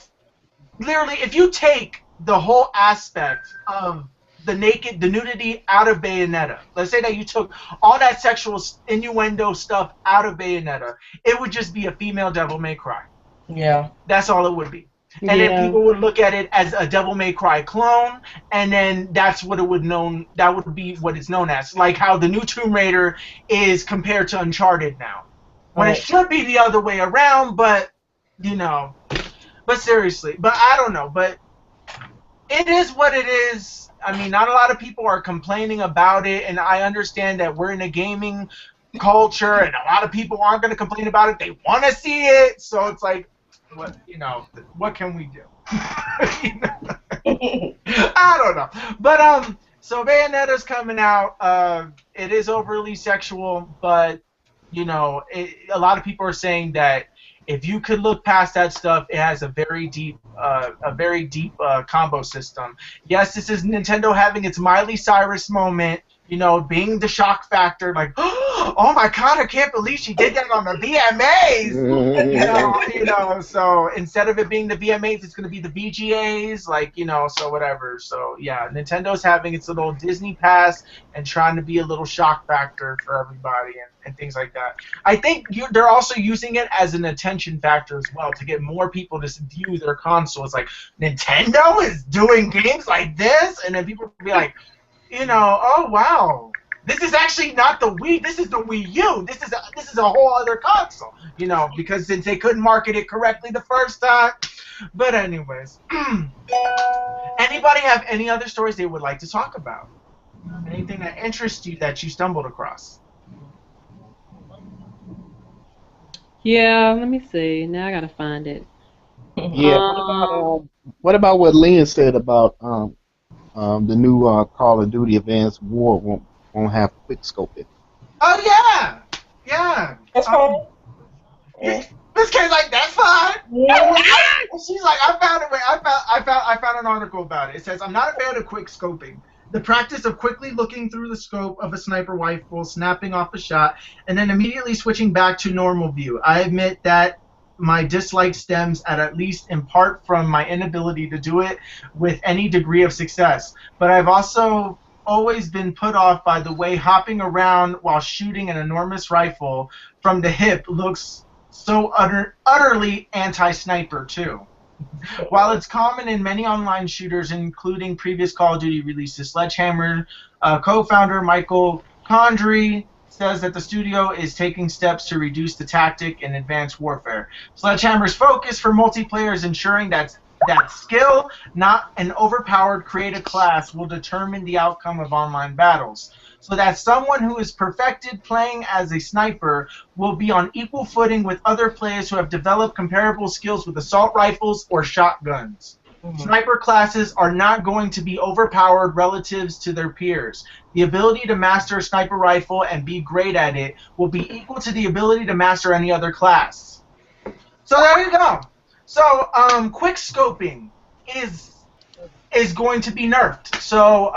you take the whole aspect of the nudity out of Bayonetta, let's say that you took all that sexual innuendo stuff out of Bayonetta, it would just be a female Devil May Cry. Yeah. That's all it would be. And then people would look at it as a Devil May Cry clone, and then that would be what it's known as. Like how the new Tomb Raider is compared to Uncharted now. When it should be the other way around, but but seriously, but I don't know, but it is what it is. I mean, not a lot of people are complaining about it, and I understand that we're in a gaming culture, and a lot of people aren't going to complain about it. They want to see it, so it's like, what can we do? I don't know, but so Bayonetta's coming out. It is overly sexual, but a lot of people are saying that if you could look past that stuff, it has a very deep combo system. Yes, this is Nintendo having its Miley Cyrus moment, you know, being the shock factor, like, oh my God, I can't believe she did that on the VMAs. You know, so instead of it being the VMAs, it's going to be the VGAs, like, you know, so whatever. So yeah, Nintendo's having its little Disney Pass and trying to be a little shock factor for everybody and things like that. I think they're also using it as an attention factor as well to get more people to view their console. It's like, Nintendo is doing games like this, and then people will be like, you know, oh wow, this is actually not the Wii, this is the Wii U. This is a whole other console, you know, because since they couldn't market it correctly the first time. But anyways, anybody have any other stories they would like to talk about? Anything that interests you that you stumbled across? Yeah, let me see. Now I gotta find it. Yeah. What about what Lynn said about the new Call of Duty Advanced War won't have quick scoping? Oh yeah, yeah. That's fine. Ms. K's like, that's fine. And she's like, I found an article about it. It says, I'm not a fan of quick scoping. The practice of quickly looking through the scope of a sniper rifle, snapping off a shot, and then immediately switching back to normal view. I admit that my dislike stems at least in part from my inability to do it with any degree of success. But I've also always been put off by the way hopping around while shooting an enormous rifle from the hip looks so utterly anti-sniper too. While it's common in many online shooters, including previous Call of Duty releases, Sledgehammer co-founder Michael Condrey says that the studio is taking steps to reduce the tactic in Advanced Warfare. Sledgehammer's focus for multiplayer is ensuring that skill, not an overpowered creative class, will determine the outcome of online battles. So that someone who is perfected playing as a sniper will be on equal footing with other players who have developed comparable skills with assault rifles or shotguns. Sniper classes are not going to be overpowered relatives to their peers. The ability to master a sniper rifle and be great at it will be equal to the ability to master any other class. So there you go. So quick scoping is going to be nerfed. So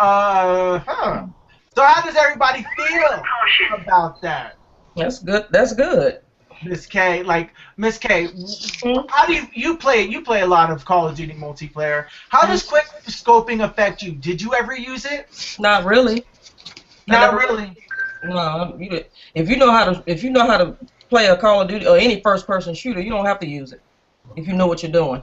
So how does everybody feel about that? That's good. That's good. Ms.K, like Ms.K, how do you play? You play a lot of Call of Duty multiplayer. How does quick scoping affect you? Did you ever use it? Not really. Not really. No, if you know how to play a Call of Duty or any first-person shooter, you don't have to use it if you know what you're doing.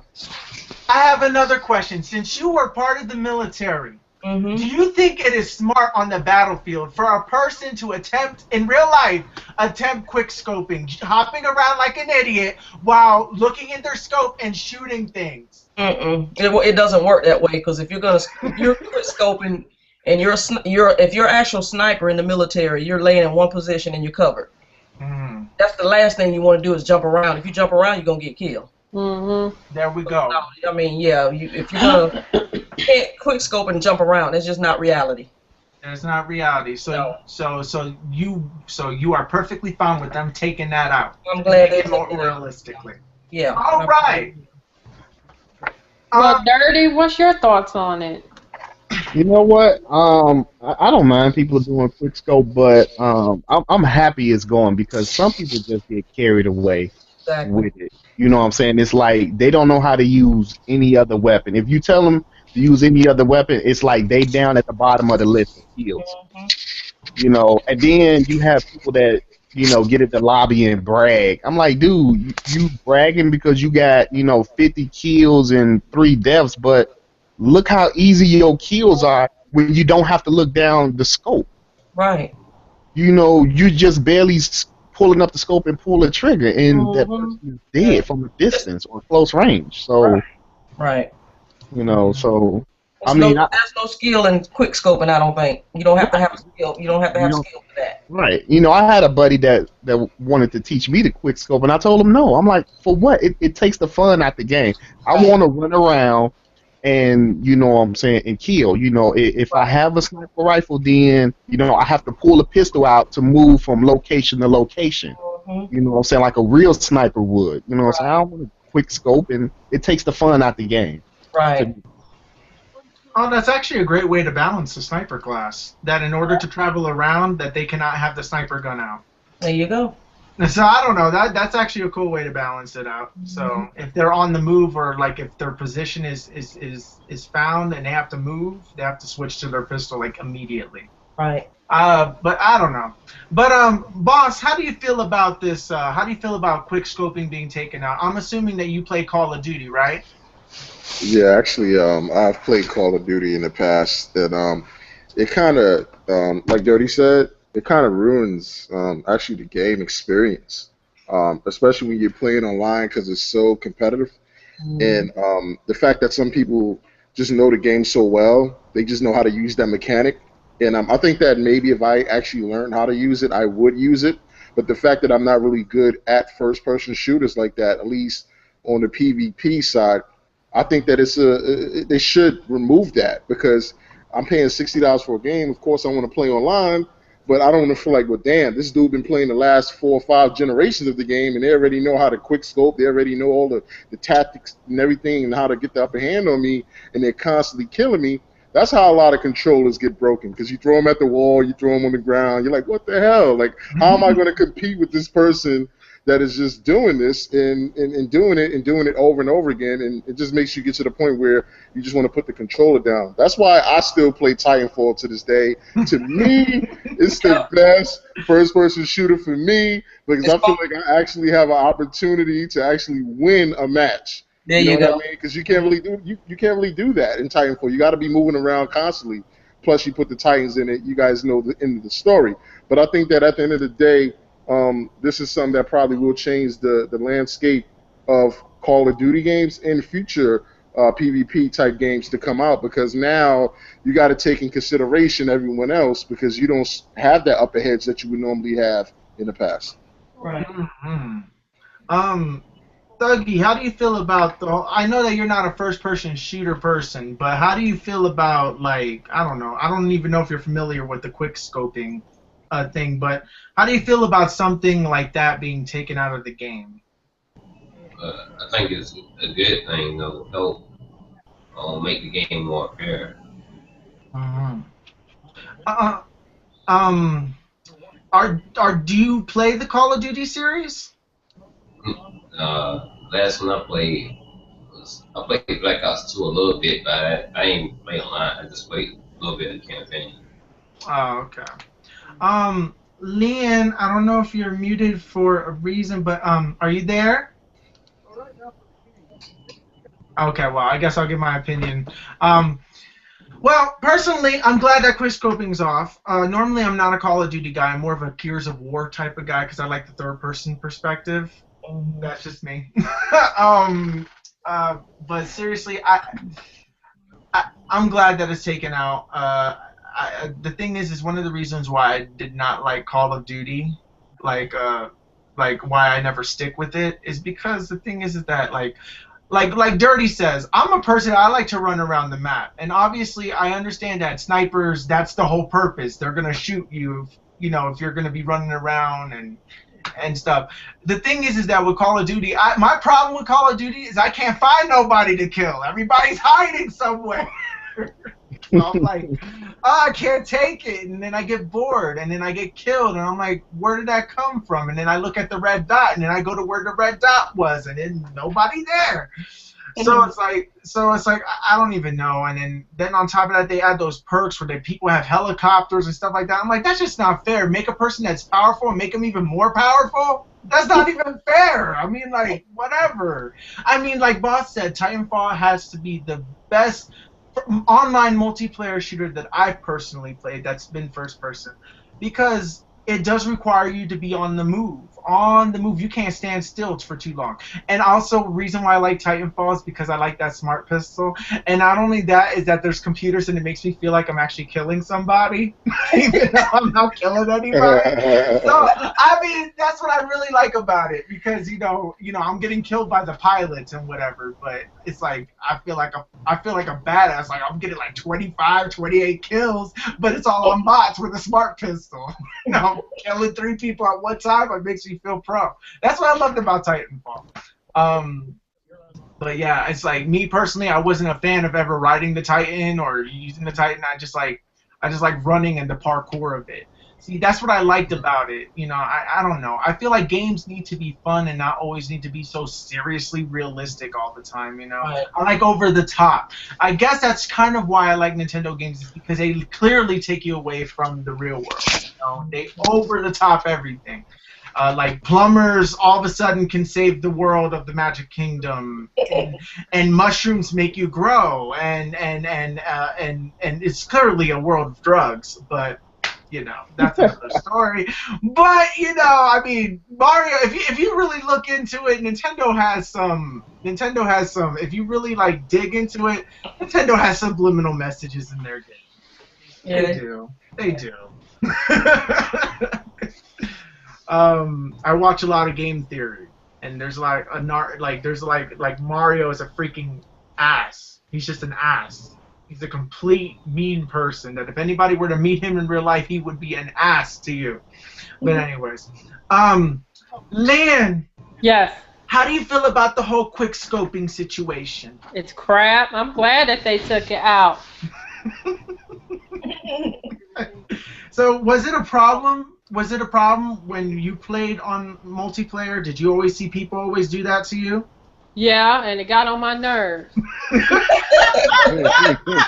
I have another question. Since you were part of the military, do you think it is smart on the battlefield for a person to attempt quick scoping, hopping around like an idiot while looking in their scope and shooting things? It doesn't work that way, because if you're quick scoping and if you're actual sniper in the military, you're laying in one position and you're covered. That's the last thing you want to do is jump around. If you jump around, you're gonna get killed. There we go. I mean, yeah, if you're gonna can't quick scope and jump around, it's just not reality. It's not reality. So you are perfectly fine with them taking that out. I'm glad they more realistically. Yeah. All right. Well, Dirty, what's your thoughts on it? You know what? I don't mind people doing quick scope, but I'm happy it's going, because some people just get carried away with it. You know what I'm saying? It's like they don't know how to use any other weapon. If you tell them to use any other weapon, it's like they down at the bottom of the list of kills. You know, and then you have people that, you know, get at the lobby and brag. I'm like, dude, you bragging because you got, you know, 50 kills and 3 deaths, but look how easy your kills are when you don't have to look down the scope. Right. You know, you just barely pulling up the scope and pull the trigger, and that person is dead from a distance or close range. So, right. You know, so there's no skill in quick scoping. I don't think you don't have to have a skill. You don't have to have skill for that. Right. You know, I had a buddy that wanted to teach me the quick scope, and I told him no. I'm like, for what? It takes the fun out the game. I want to run around and, you know what I'm saying, and kill. You know, if I have a sniper rifle, then, you know, I have to pull a pistol out to move from location to location. You know what I'm saying, like a real sniper would. You know what I'm saying? I don't want to quick scope, and it takes the fun out the game. Right. Oh, that's actually a great way to balance the sniper class. That in order to travel around, that they cannot have the sniper gun out. There you go. So I don't know. That's actually a cool way to balance it out. So if they're on the move, or like if their position is found and they have to move, they have to switch to their pistol like immediately. Right. But I don't know. But Bawse, how do you feel about this? How do you feel about quick scoping being taken out? I'm assuming that you play Call of Duty, right? Yeah, actually, I've played Call of Duty in the past, and it kind of, like Dirty said, it kind of ruins actually the game experience, especially when you're playing online because it's so competitive. And the fact that some people just know the game so well, they just know how to use that mechanic. And I think that maybe if I actually learned how to use it, I would use it. But the fact that I'm not really good at first-person shooters like that, at least on the PvP side, I think that they should remove that because I'm paying $60 for a game. Of course, I want to play online, but I don't want to feel like, well, damn, this dude been playing the last 4 or 5 generations of the game, and they already know how to quick scope. They already know all the tactics and everything and how to get the upper hand on me, and they're constantly killing me. That's how a lot of controllers get broken because you throw them at the wall, you throw them on the ground. You're like, what the hell? Like, how am I going to compete with this person that is just doing this and doing it over and over again? And it just makes you get to the point where you just want to put the controller down. That's why I still play Titanfall to this day. To me, it's the best first-person shooter for me because I feel like I actually have an opportunity to actually win a match. There you know go. what I mean? Because you can't really do that in Titanfall. You got to be moving around constantly. Plus, you put the Titans in it. You guys know the end of the story. But I think that at the end of the day, this is something that probably will change the landscape of Call of Duty games and future PvP type games to come out because now you got to take in consideration everyone else because you don't have that upper edge that you would normally have in the past. Right. Thuggy, how do you feel about I know that you're not a first-person shooter person, but how do you feel about, like, I don't know, I don't even know if you're familiar with the quick scoping thing, but how do you feel about something like that being taken out of the game? I think it's a good thing, though. Help make the game more fair. Do you play the Call of Duty series? Last one I played I played Black Ops 2 a little bit, but I ain't played online. I just played a little bit of the campaign. Oh, okay. Lynn, I don't know if you're muted for a reason, but are you there? Okay, well, I guess I'll give my opinion. Well, personally, I'm glad that quick scoping's off. Normally, I'm not a Call of Duty guy. I'm more of a Gears of War type of guy because I like the third-person perspective. That's just me. But seriously, I'm glad that it's taken out. The thing is one of the reasons why I did not like Call of Duty, like why I never stick with it, is because the thing is that like Dirty says, I'm a person, I like to run around the map, and obviously I understand that snipers, that's the whole purpose. They're gonna shoot you, if you're gonna be running around and stuff. The thing is that with Call of Duty, my problem with Call of Duty is I can't find nobody to kill. Everybody's hiding somewhere. So I'm like, I can't take it, and then I get bored, and then I get killed, and I'm like, where did that come from? And then I look at the red dot, and then I go to where the red dot was, and then nobody there. So it's like I don't even know. And then on top of that, they add those perks where people have helicopters and stuff like that. I'm like, that's just not fair. Make a person that's powerful and make them even more powerful. That's not even fair. I mean, like, whatever. I mean, like Bawse said, Titanfall has to be the best online multiplayer shooter that I've personally played that's been first person, because it does require you to be on the move. You can't stand still for too long. And also, the reason why I like Titanfall is because I like that smart pistol. And not only that, is that there's computers and it makes me feel like I'm actually killing somebody, even though I'm not killing anybody. So, I mean, that's what I really like about it, because I'm getting killed by the pilots and whatever, but it's like I feel like a badass. Like I'm getting like 25, 28 kills, but it's all on bots with a smart pistol. Killing 3 people at one time, it makes me feel pro. That's what I loved about Titanfall. But yeah, it's like me personally, I wasn't a fan of ever riding the Titan or using the Titan. I just like running and the parkour of it. See, that's what I liked about it. You know, I don't know. I feel like games need to be fun and not always need to be so seriously realistic all the time, you know? Right. I like over the top. I guess that's kind of why I like Nintendo games, is because they clearly take you away from the real world. You know? They over the top everything. Like plumbers all of a sudden can save the world of the Magic Kingdom, and mushrooms make you grow, and it's clearly a world of drugs, but you know that's another story. But you know, I mean, Mario. If you really look into it, Nintendo has some. If you really like dig into it, Nintendo has subliminal messages in their game. Yeah. They do. I watch a lot of game theory, and there's like Mario is a freaking ass. He's just an ass. He's a complete mean person that if anybody were to meet him in real life, he would be an ass to you. But anyways, Lynn. Yes. How do you feel about the whole quick scoping situation? It's crap. I'm glad that they took it out. So was it a problem? Was it a problem when you played on multiplayer? Did you always see people always do that to you? Yeah, and it got on my nerves.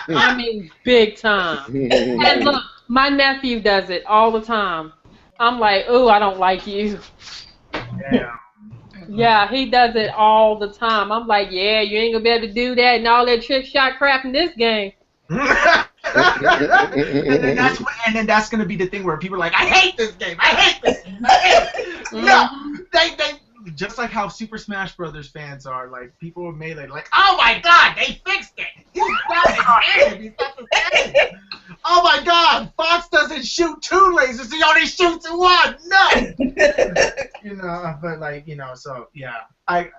I mean, big time. And look, my nephew does it all the time. I'm like, ooh, I don't like you. Yeah. Yeah, he does it all the time. I'm like, yeah, you ain't gonna be able to do that and all that trick shot crap in this game. and then that's gonna be the thing where people are like, I hate this game. I hate this. I hate it. No, they just like how Super Smash Brothers fans are. Like people with Melee, like, oh my God, they fixed it. He's not the game. He's not the game. Oh my God, Fox doesn't shoot 2 lasers. He only shoots 1. No. You know, but like you know, so yeah. By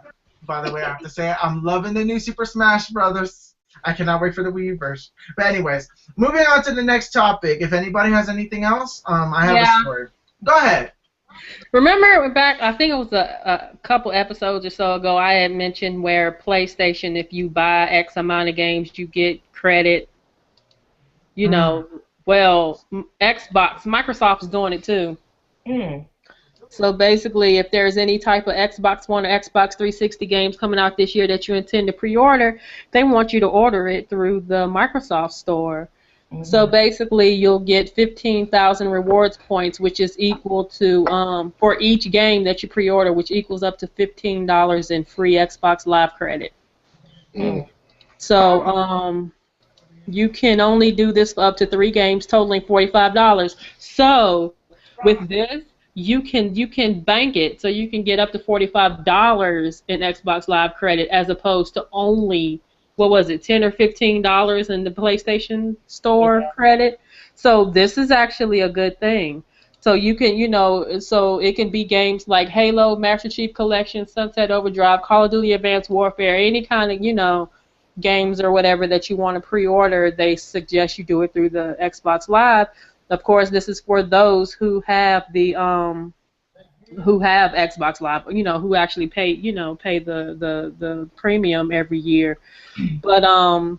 the way, I have to say I'm loving the new Super Smash Brothers. I cannot wait for the Wii U version. But anyways, moving on to the next topic. If anybody has anything else, I have a story. Go ahead. Remember back, I think it was a couple episodes or so ago, I had mentioned where PlayStation, if you buy X amount of games, you get credit. You know, well, Xbox, Microsoft's doing it too. So basically, if there's any type of Xbox One or Xbox 360 games coming out this year that you intend to pre-order, they want you to order it through the Microsoft Store. So basically, you'll get 15,000 rewards points, which is equal to, for each game that you pre-order, which equals up to $15 in free Xbox Live credit. So you can only do this for up to 3 games, totaling $45. So with this, you can bank it, so you can get up to $45 in Xbox Live credit, as opposed to only, what was it, $10 or $15 in the PlayStation Store credit. So this is actually a good thing. So you can, you know, so it can be games like Halo, Master Chief Collection, Sunset Overdrive, Call of Duty Advanced Warfare, any kind of, you know, games or whatever that you want to pre-order. They suggest you do it through the Xbox Live. Of course, this is for those who have the who have Xbox Live, you know, who actually pay the premium every year. But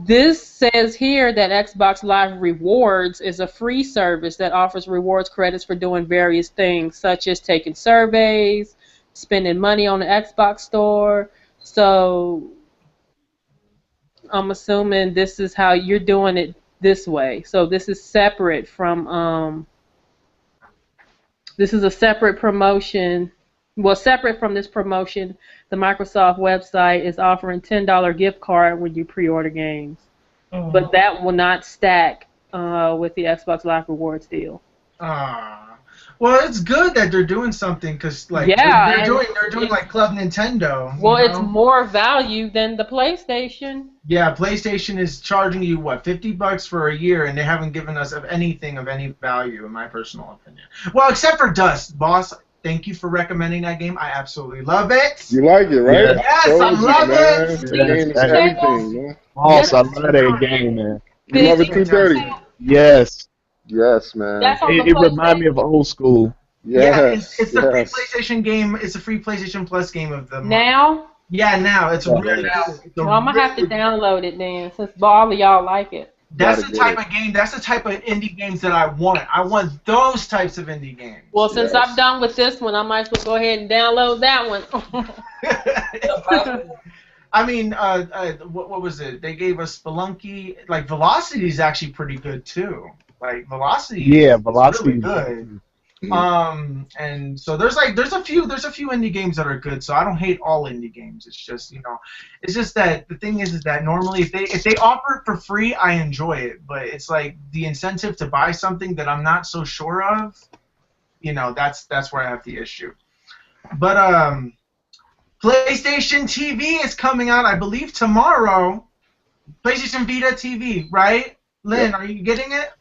this says here that Xbox Live Rewards is a free service that offers rewards credits for doing various things, such as taking surveys, spending money on the Xbox Store. So I'm assuming this is how you're doing it this way. So this is separate from this is a separate promotion. Well, separate from this promotion, the Microsoft website is offering $10 gift card when you pre-order games. But that will not stack with the Xbox Live Rewards deal. Well, it's good that they're doing something, because like they're doing like Club Nintendo. Well, it's more value than the PlayStation. Yeah, PlayStation is charging you what, $50 for a year, and they haven't given us anything of any value, in my personal opinion. Well, except for Dust, Boss. Thank you for recommending that game. I absolutely love it. You like it, right? Yes, I love it. The game is everything, man. Boss, I love that game, man. You love it too, Dirty? Yes. Yes, man. It reminds me of old school. Yes. Yeah, it's a free PlayStation game. It's a free PlayStation Plus game of the month. Now, Yeah, now it's Yeah, really now. good. Well, I'm gonna have to download it then, since all of y'all like it. That's Gotta the get type it. of game. That's the type of indie games that I want. I want those types of indie games. Well, since Yes. I'm done with this one, I might as well go ahead and download that one. I mean, what was it? They gave us Spelunky. Like Velocity is actually pretty good too. Like Velocity Yeah, is Velocity. really good. Mhm. And so there's a few indie games that are good. So I don't hate all indie games. It's just it's just that the thing is that normally if they offer it for free, I enjoy it. But it's like the incentive to buy something that I'm not so sure of. That's where I have the issue. But PlayStation TV is coming out, I believe, tomorrow. PlayStation Vita TV, right? Lynn, Yep. are you getting it?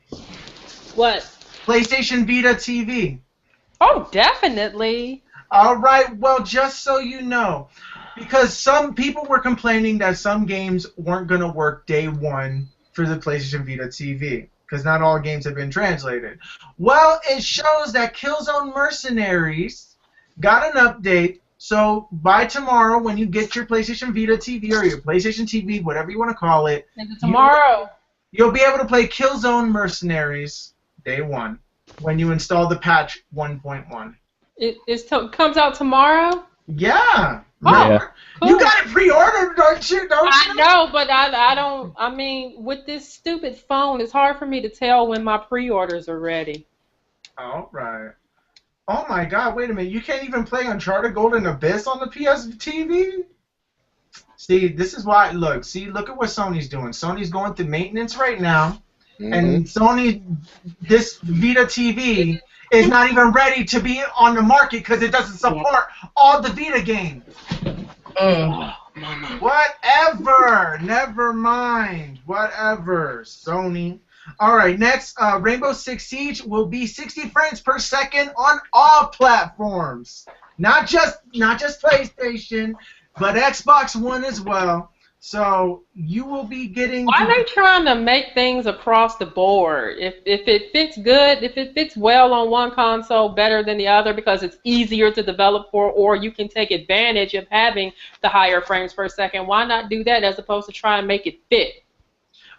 What? PlayStation Vita TV. Oh, definitely. All right, well, just so you know, because some people were complaining that some games weren't going to work day one for the PlayStation Vita TV, because not all games have been translated. Well, it shows that Killzone Mercenaries got an update, so by tomorrow, when you get your PlayStation Vita TV or your PlayStation TV, whatever you want to call it, Is it tomorrow? you'll be able to play Killzone Mercenaries day one when you install the patch 1.1. It comes out tomorrow? Yeah. Oh, Yeah. cool. You got it pre-ordered, don't you? I know, but I don't. I mean, with this stupid phone, it's hard for me to tell when my pre-orders are ready. All right. Oh my God! Wait a minute. You can't even play Uncharted Golden Abyss on the PS TV? See, this is why. Look at what Sony's doing. Sony's going through maintenance right now, and Sony, this Vita TV is not even ready to be on the market because it doesn't support all the Vita games. Whatever. Never mind. Whatever. Sony. All right. Next, Rainbow Six Siege will be 60 frames per second on all platforms, not just PlayStation, but Xbox One as well. So you will be getting. Why are they trying to make things across the board? If it fits good, if it fits well on one console better than the other because it's easier to develop for, or you can take advantage of having the higher frames per second, why not do that as opposed to try and make it fit?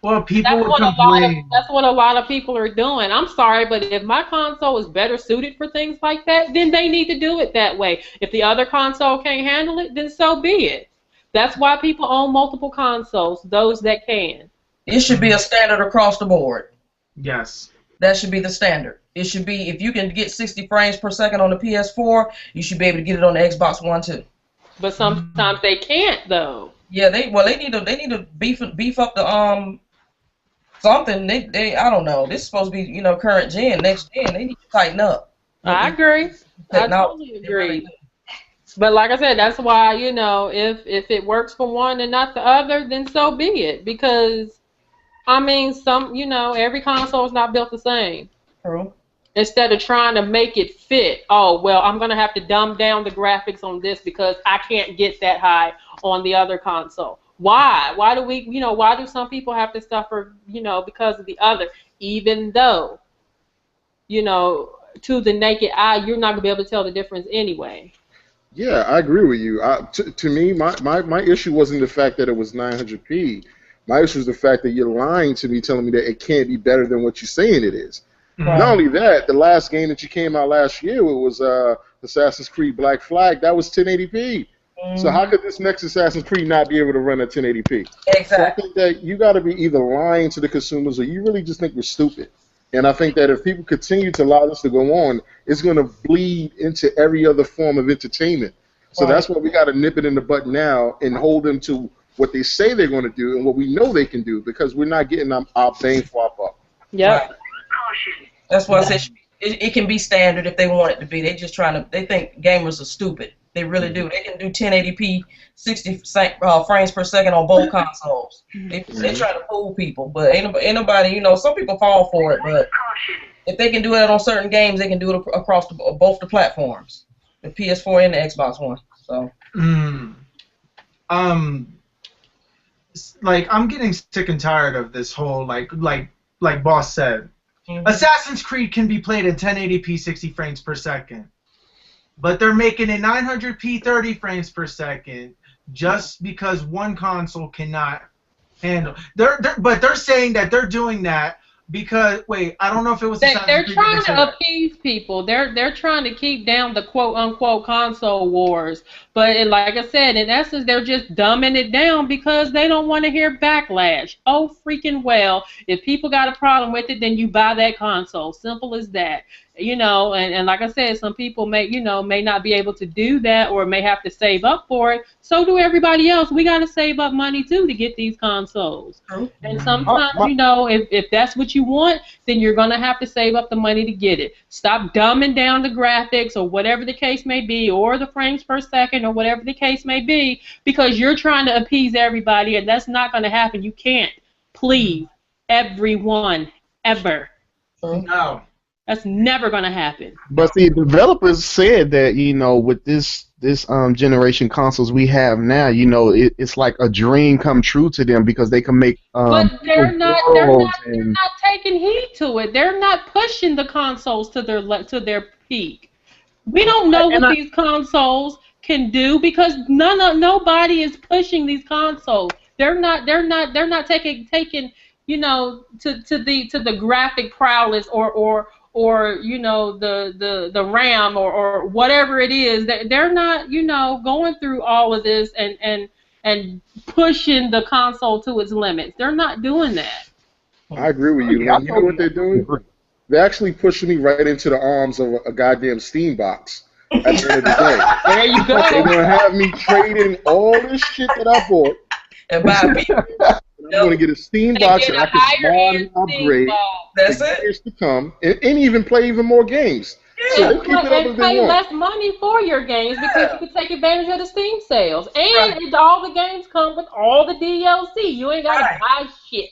Well, people That's will complain. that's what a lot of people are doing. I'm sorry, but if my console is better suited for things like that, then they need to do it that way. If the other console can't handle it, then so be it. That's why people own multiple consoles, those that can. It should be a standard across the board. Yes. That should be the standard. It should be, if you can get 60 frames per second on the PS4, you should be able to get it on the Xbox One too. But sometimes they can't though. Yeah, they need to beef up the something. They I don't know. This is supposed to be, current gen, next gen. They need to tighten up. I agree. I totally agree. But like I said, that's why, if it works for one and not the other, then so be it. Because, I mean, every console is not built the same. True. Instead of trying to make it fit, oh, well, I'm going to have to dumb down the graphics on this because I can't get that high on the other console. Why? Why do some people have to suffer, because of the other? Even though, to the naked eye, you're not going to be able to tell the difference anyway. Yeah, I agree with you. To me, my issue wasn't the fact that it was 900p. My issue is the fact that you're lying to me, telling me that it can't be better than what you're saying it is. Right. Not only that, the last game that you came out last year, it was Assassin's Creed Black Flag. That was 1080p. So how could this next Assassin's Creed not be able to run at 1080p? Exactly. So I think that you got to be either lying to the consumers or you really just think we're stupid. And I think that if people continue to allow this to go on, it's going to bleed into every other form of entertainment. So that's why we got to nip it in the bud now and hold them to what they say they're going to do and what we know they can do, because we're not getting our bang for our buck. Yep. Right. That's why I said it can be standard if they want it to be. They think gamers are stupid. They really do. They can do 1080p, 60 frames per second on both consoles. They try to fool people, but ain't nobody, some people fall for it, but if they can do it on certain games, they can do it across both the platforms, the PS4 and the Xbox One. So. Like, I'm getting sick and tired of this whole, like Bawse said. Assassin's Creed can be played at 1080p 60 frames per second. But they're making it 900p 30 frames per second. just because one console cannot handle. But they're saying that they're doing that because I don't know if it was they're trying to appease people. They're trying to keep down the quote unquote console wars. But like I said, in essence, they're just dumbing it down because they don't want to hear backlash. Oh freaking well, if people got a problem with it, then you buy that console. Simple as that. And like I said, some people may not be able to do that or may have to save up for it. So do everybody else. We got to save up money too to get these consoles. And sometimes, if that's what you want, then you're going to have to save up the money to get it. Stop dumbing down the graphics or whatever the case may be, or the frames per second or whatever the case may be, because you're trying to appease everybody, and that's not going to happen. You can't please everyone ever. No. That's never going to happen. But the developers said that, with this generation consoles we have now, it's like a dream come true to them because they can make. But they're not taking heed to it. They're not pushing the consoles to their peak. We don't know what these consoles can do because nobody is pushing these consoles. They're not taking to the graphic prowess or the RAM or whatever it is. They're not going through all of this and pushing the console to its limits. They're not doing that. I agree with you. You know what they're doing? They're actually pushing me right into the arms of a goddamn Steam box at the end of the day. There you go. They're going to have me trade in all this shit that I bought. And buy me. I'm going to get a Steam box and I can spawn and upgrade. That's it. Years to come, and even play even more games. Yeah. So they keep it up and as they pay want. less money for your games because you can take advantage of the Steam sales. And all the games come with all the DLC. You ain't got to buy shit.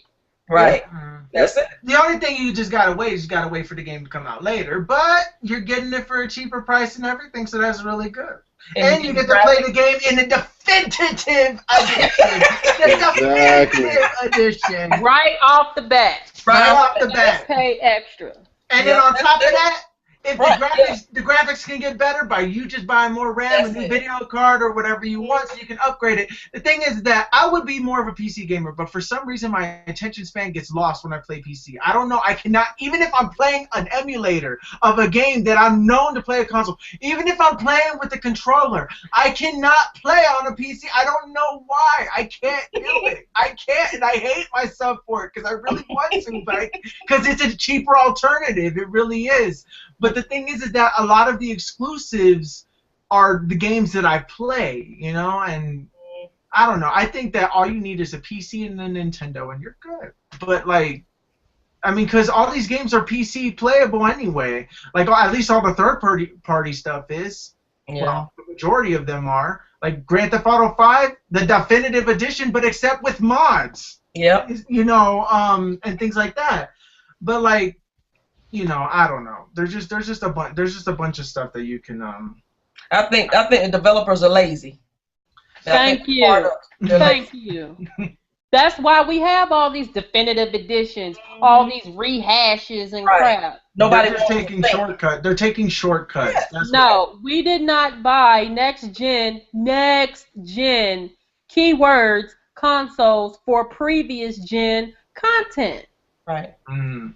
Right. That's it. The only thing you just gotta wait is you gotta wait for the game to come out later. But you're getting it for a cheaper price and everything, so that's really good. And you get to play the game in the definitive edition. Definitive edition. Right off the bat. Right off the bat. Pay extra. And then on top of that, if the graphics can get better by you just buying more RAM, a new video card, or whatever you want, so you can upgrade it. The thing is that I would be more of a PC gamer, but for some reason my attention span gets lost when I play PC. I don't know. I cannot, even if I'm playing an emulator of a game that I'm known to play a console, even if I'm playing with a controller, I cannot play on a PC. I don't know why. I can't do it. I can't, and I hate myself for it because I really want to, but because it's a cheaper alternative. It really is. But the thing is that a lot of the exclusives are the games that I play, and I don't know. I think that all you need is a PC and a Nintendo, and you're good. But, because all these games are PC playable anyway. At least all the third-party stuff is. Yeah. Well, the majority of them are. Like Grand Theft Auto 5, the definitive edition, but except with mods. Yep. And things like that. But, I don't know. There's just a bunch of stuff that you can. I think the developers are lazy. Thank you. Thank you. That's why we have all these definitive editions, all these rehashes and crap. Nobody's taking shortcuts. They're taking shortcuts. Yeah. We did not buy next gen keywords consoles for previous gen content. Right. Mm.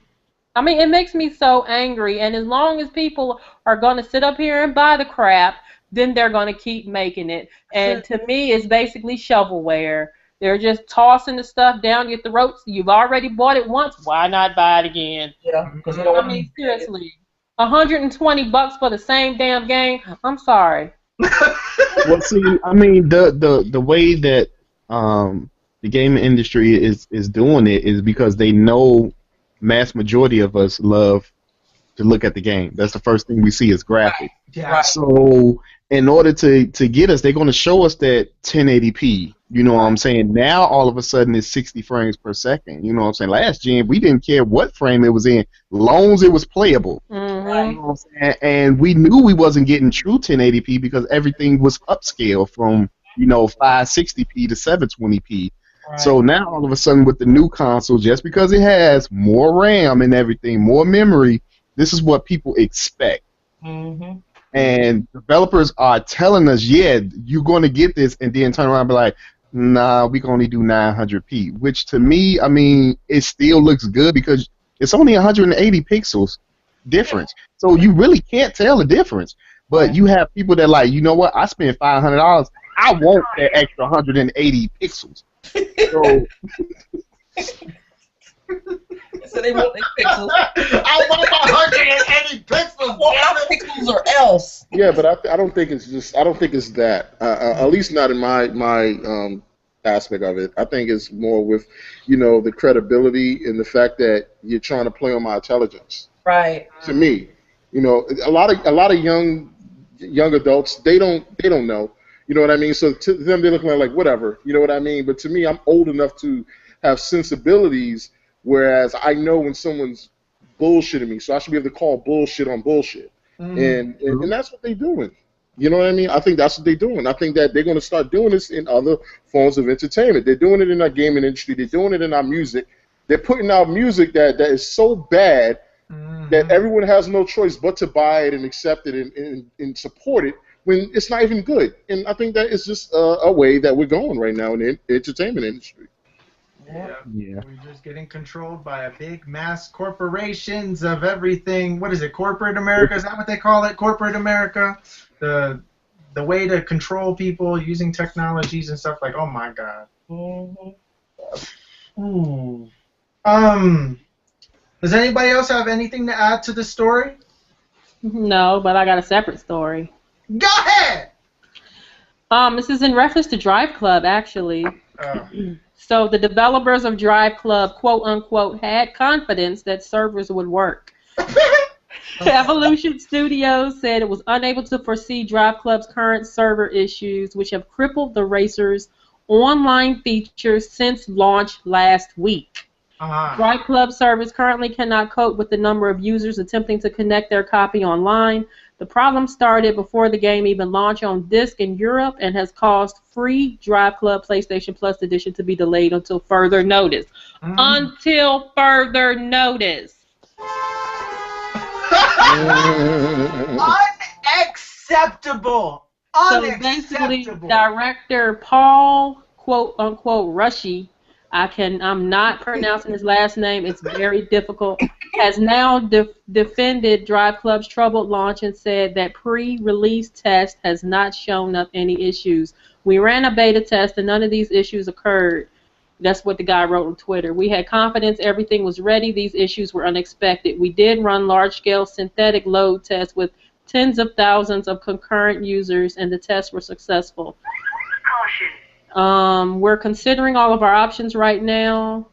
I mean, it makes me so angry, and as long as people are going to sit up here and buy the crap, then they're going to keep making it. And to me, it's basically shovelware. They're just tossing the stuff down your throats. You've already bought it once. Why not buy it again? Yeah, because seriously, $120 for the same damn game? I'm sorry. Well, see, I mean, the way that the gaming industry is doing it is because they know mass majority of us love to look at the game. That's the first thing we see is graphics. Yeah. Right. So in order to get us, they're going to show us that 1080p. You know what I'm saying? Now all of a sudden it's 60 frames per second. You know what I'm saying? Last gen we didn't care what frame it was in, long as it was playable. Mm-hmm. You know what I'm saying? And we knew we wasn't getting true 1080p because everything was upscale from 560p to 720p. Right. So now all of a sudden with the new console, just because it has more RAM and everything, more memory, this is what people expect. Mm-hmm. And developers are telling us, yeah, you're going to get this, and then turn around and be like, nah, we can only do 900p. Which to me, I mean, it still looks good because it's only 180 pixels difference. So you really can't tell the difference. But you have people that like, you know what? I spent $500. I want that extra 180 pixels. So. So they want their pixels. I want 180 pixels. Well, pixels or else. Yeah, but I don't think it's just. I don't think it's that. At least not in my aspect of it. I think it's more with, the credibility and the fact that you're trying to play on my intelligence. Right. To me, a lot of young adults they don't know. You know what I mean? So to them they're looking at like whatever. You know what I mean? But to me, I'm old enough to have sensibilities. Whereas I know when someone's bullshitting me, so I should be able to call bullshit on bullshit, and that's what they're doing. You know what I mean? I think that's what they're doing. I think that they're going to start doing this in other forms of entertainment. They're doing it in our gaming industry. They're doing it in our music. They're putting out music that is so bad that everyone has no choice but to buy it and accept it and support it when it's not even good. And I think that is just a way that we're going right now in the entertainment industry. Yeah. We're just getting controlled by a big mass corporations of everything. What is it? Corporate America? Is that what they call it? Corporate America? The way to control people using technologies and stuff like. Oh my God. Ooh. Does anybody else have anything to add to the story? No, but I got a separate story. Go ahead. This is in reference to Drive Club, actually. So the developers of Drive Club, quote unquote, had confidence that servers would work. Evolution Studios said it was unable to foresee Drive Club's current server issues, which have crippled the racer's online features since launch last week. Drive Club servers currently cannot cope with the number of users attempting to connect their copy online. The problem started before the game even launched on disc in Europe and has caused free Drive Club PlayStation Plus edition to be delayed until further notice. Until further notice. Unacceptable. So basically, director Paul, quote unquote, Rushy, I'm not pronouncing his last name, it's very difficult, has now defended Drive Club's troubled launch and said that pre-release test has not shown up any issues. We ran a beta test and none of these issues occurred. That's what the guy wrote on Twitter. We had confidence everything was ready. These issues were unexpected. We did run large-scale synthetic load tests with tens of thousands of concurrent users, and the tests were successful. We're considering all of our options right now.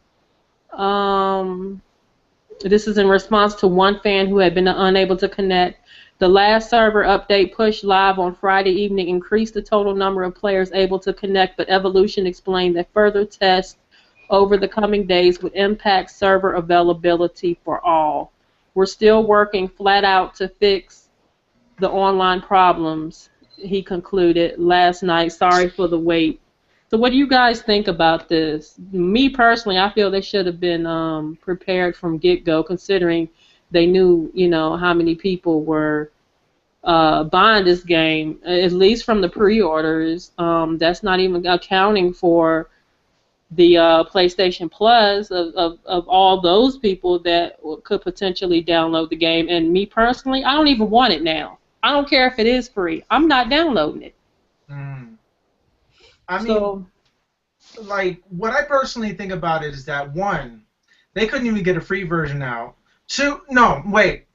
This is in response to one fan who had been unable to connect. The last server update pushed live on Friday evening increased the total number of players able to connect, but Evolution explained that further tests over the coming days would impact server availability for all. We're still working flat out to fix the online problems, he concluded last night. Sorry for the wait. So what do you guys think about this? Me personally, I feel they should have been prepared from get-go, considering they knew, how many people were buying this game, at least from the pre-orders. That's not even accounting for the PlayStation Plus of all those people that could potentially download the game. And me personally, I don't even want it now. I don't care if it is free. I'm not downloading it. I mean, what I personally think about it is that, one, they couldn't even get a free version out. Two, no, wait.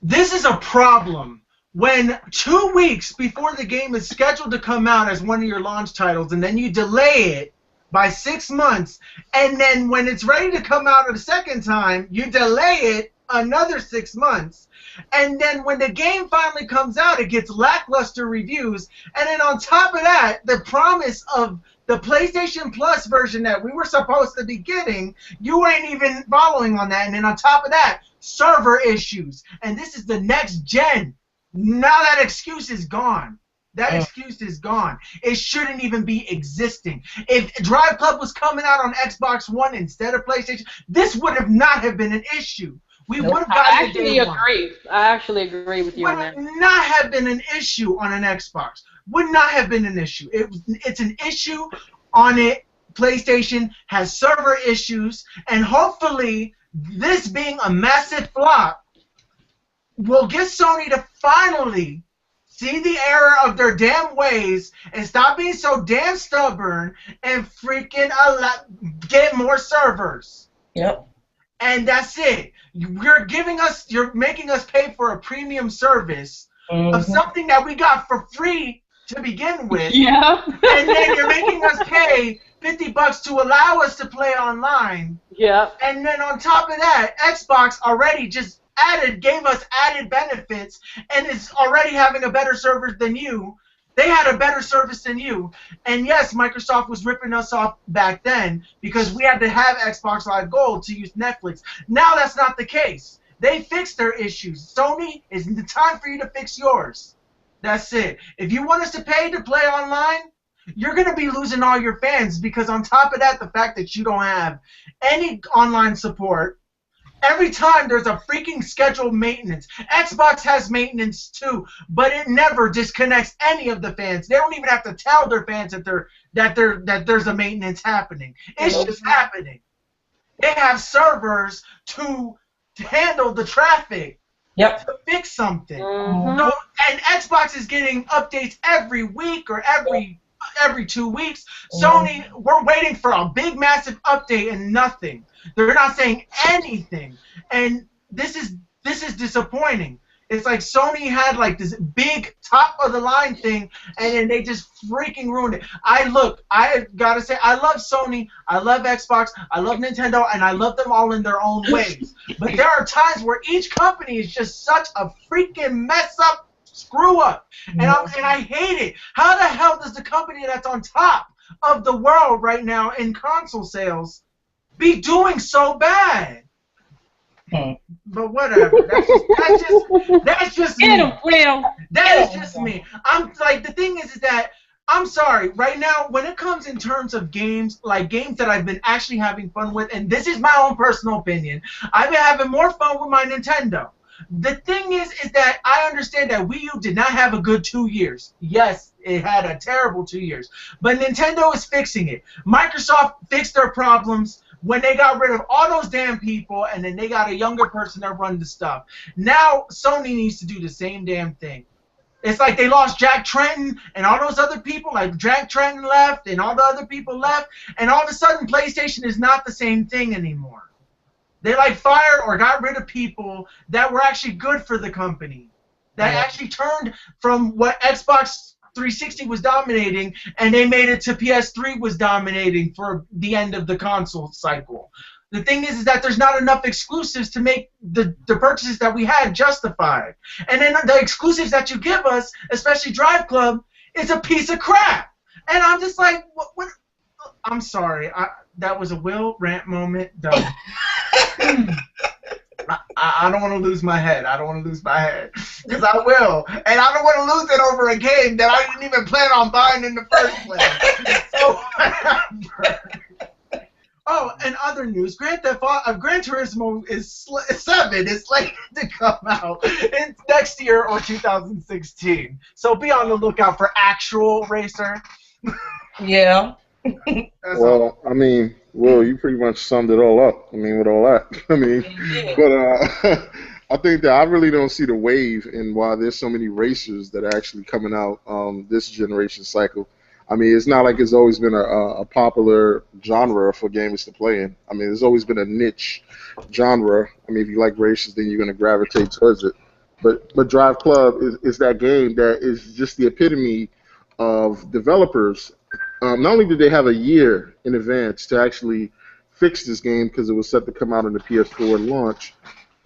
This is a problem when 2 weeks before the game is scheduled to come out as one of your launch titles, and then you delay it by 6 months, and then when it's ready to come out a second time, you delay it another 6 months, and then when the game finally comes out, it gets lackluster reviews, and then on top of that, the promise of the PlayStation Plus version that we were supposed to be getting, you ain't even following on that, and then on top of that, server issues, and this is the next gen. Now that excuse is gone. That excuse is gone. It shouldn't even be existing. If Drive Club was coming out on Xbox One instead of PlayStation, this would have not have been an issue. We Nope. would have I gotten it actually day one. agree. I actually agree with you on Would that. not have been an issue on an Xbox. Would not have been an issue. It's an issue on it. PlayStation has server issues, and hopefully, this being a massive flop will get Sony to finally see the error of their damn ways and stop being so damn stubborn and freaking get more servers. Yep. And that's it. You're making us pay for a premium service of something that we got for free to begin with. Yeah. And then you're making us pay $50 to allow us to play online. Yeah. And then on top of that, Xbox already just gave us added benefits and is already having a better service than you. They had a better service than you. And yes, Microsoft was ripping us off back then because we had to have Xbox Live Gold to use Netflix. Now that's not the case. They fixed their issues. Sony, it's the time for you to fix yours. That's it. If you want us to pay to play online, you're going to be losing all your fans because on top of that, the fact that you don't have any online support, every time there's a freaking scheduled maintenance. Xbox has maintenance too, but it never disconnects any of the fans. They don't even have to tell their fans that there's a maintenance happening. It's just happening. They have servers to handle the traffic. Yep. To fix something. Mhm. So, and Xbox is getting updates every week or every 2 weeks. Sony, we're waiting for a big, massive update and nothing. They're not saying anything, and this is disappointing. It's like Sony had like this big top of the line thing, and then they just freaking ruined it. I gotta say, I love Sony, I love Xbox, I love Nintendo, and I love them all in their own ways. But there are times where each company is just such a freaking mess up, screw up, and I hate it. How the hell does the company that's on top of the world right now in console sales be doing so bad? But whatever. That's just me. Get him, Will. That is just me. I'm like, the thing is that I'm sorry. Right now, when it comes in terms of games, like games that I've been actually having fun with, and this is my own personal opinion, I've been having more fun with my Nintendo. The thing is that I understand that Wii U did not have a good 2 years. Yes, it had a terrible 2 years. But Nintendo is fixing it. Microsoft fixed their problems when they got rid of all those damn people, and then they got a younger person that run the stuff. Now Sony needs to do the same damn thing. It's like they lost Jack Tretton and all those other people, like Jack Tretton left and all the other people left, and all of a sudden PlayStation is not the same thing anymore. They like fired or got rid of people that were actually good for the company, that actually turned from what Xbox 360 was dominating, and they made it to PS3 was dominating for the end of the console cycle. The thing is that there's not enough exclusives to make the purchases that we had justified. And then the exclusives that you give us, especially Drive Club, is a piece of crap. And I'm just like, what? I'm sorry. That was a Will rant moment. Done. I don't want to lose my head. I don't want to lose my head. Because I will. And I don't want to lose it over a game that I didn't even plan on buying in the first place. So, oh, and other news. Gran Turismo is 7 is slated to come out in next year or 2016. So be on the lookout for actual racer. Yeah. Well, I mean, Will, you pretty much summed it all up. I mean, with all that. I mean, but I think that I really don't see the wave in why there's so many racers that are actually coming out this generation cycle. I mean, it's not like it's always been a popular genre for gamers to play in. I mean, there's always been a niche genre. I mean, if you like races, then you're going to gravitate towards it. But Drive Club is that game that is just the epitome of developers. Not only did they have a year in advance to actually fix this game because it was set to come out on the PS4 launch,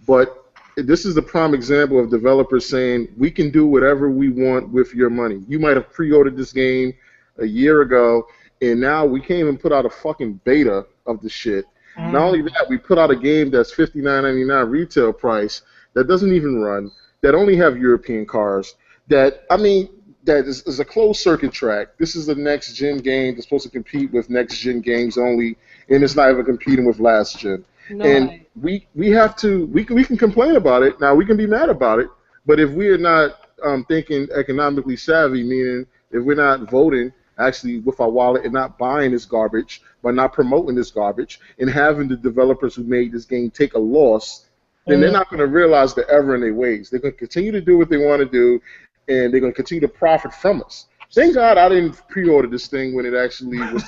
but this is the prime example of developers saying, we can do whatever we want with your money. You might have pre-ordered this game a year ago, and now we can't even put out a fucking beta of the shit. Not only that, we put out a game that's $59.99 retail price that doesn't even run, that only have European cars, that, I mean, that is a closed circuit track. This is a next-gen game that's supposed to compete with next-gen games only, and it's not even competing with last-gen. No And way. we have to we can complain about it. Now we can be mad about it, but if we are not thinking economically savvy, meaning if we're not voting actually with our wallet and not buying this garbage, but not promoting this garbage, and having the developers who made this game take a loss, then they're not going to realize the error in their ways. They're going to continue to do what they want to do, and they're going to continue to profit from us. Thank God I didn't pre-order this thing when it actually was.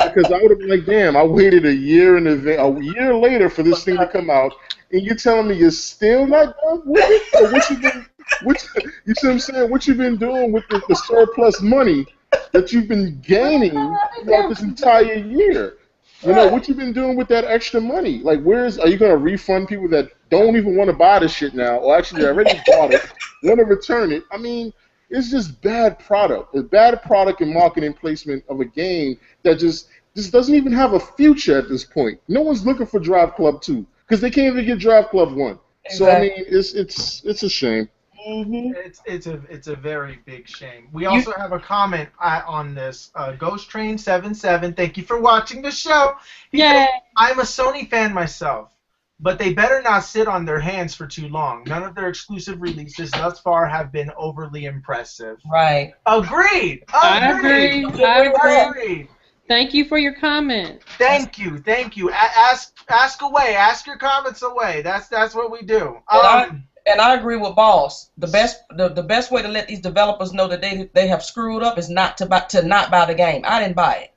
Because I would have been like, damn, I waited a year a year later for this thing to come out, and you're telling me you're still not done with it? Or what you been, you see what I'm saying? What you've been doing with the surplus money that you've been gaining throughout this entire year? You know, what you been doing with that extra money? Like, are you going to refund people that don't even want to buy this shit now, or actually already bought it, want to return it? I mean, it's just bad product. It's bad product and marketing placement of a game that just doesn't even have a future at this point. No one's looking for Drive Club 2 because they can't even get Drive Club 1. Exactly. So I mean, it's a shame. Mm-hmm. It's a very big shame. We also have a comment on this. Ghost Train 77. Thank you for watching the show. He says, I'm a Sony fan myself, but they better not sit on their hands for too long. None of their exclusive releases thus far have been overly impressive. Right. Agreed. I agree. Thank you for your comment. Thank you. Ask away. Ask your comments away. That's what we do. And I agree with Bawse. The best way to let these developers know that they have screwed up is not to not buy the game. I didn't buy it.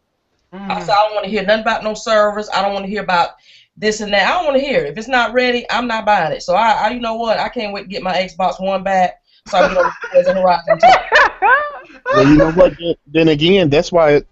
I said I don't want to hear nothing about no servers. I don't want to hear about this and that. I don't want to hear it. If it's not ready, I'm not buying it. So I you know what? I can't wait to get my Xbox One back so I can get on Horizon 2. Well, you know what? Then again, that's why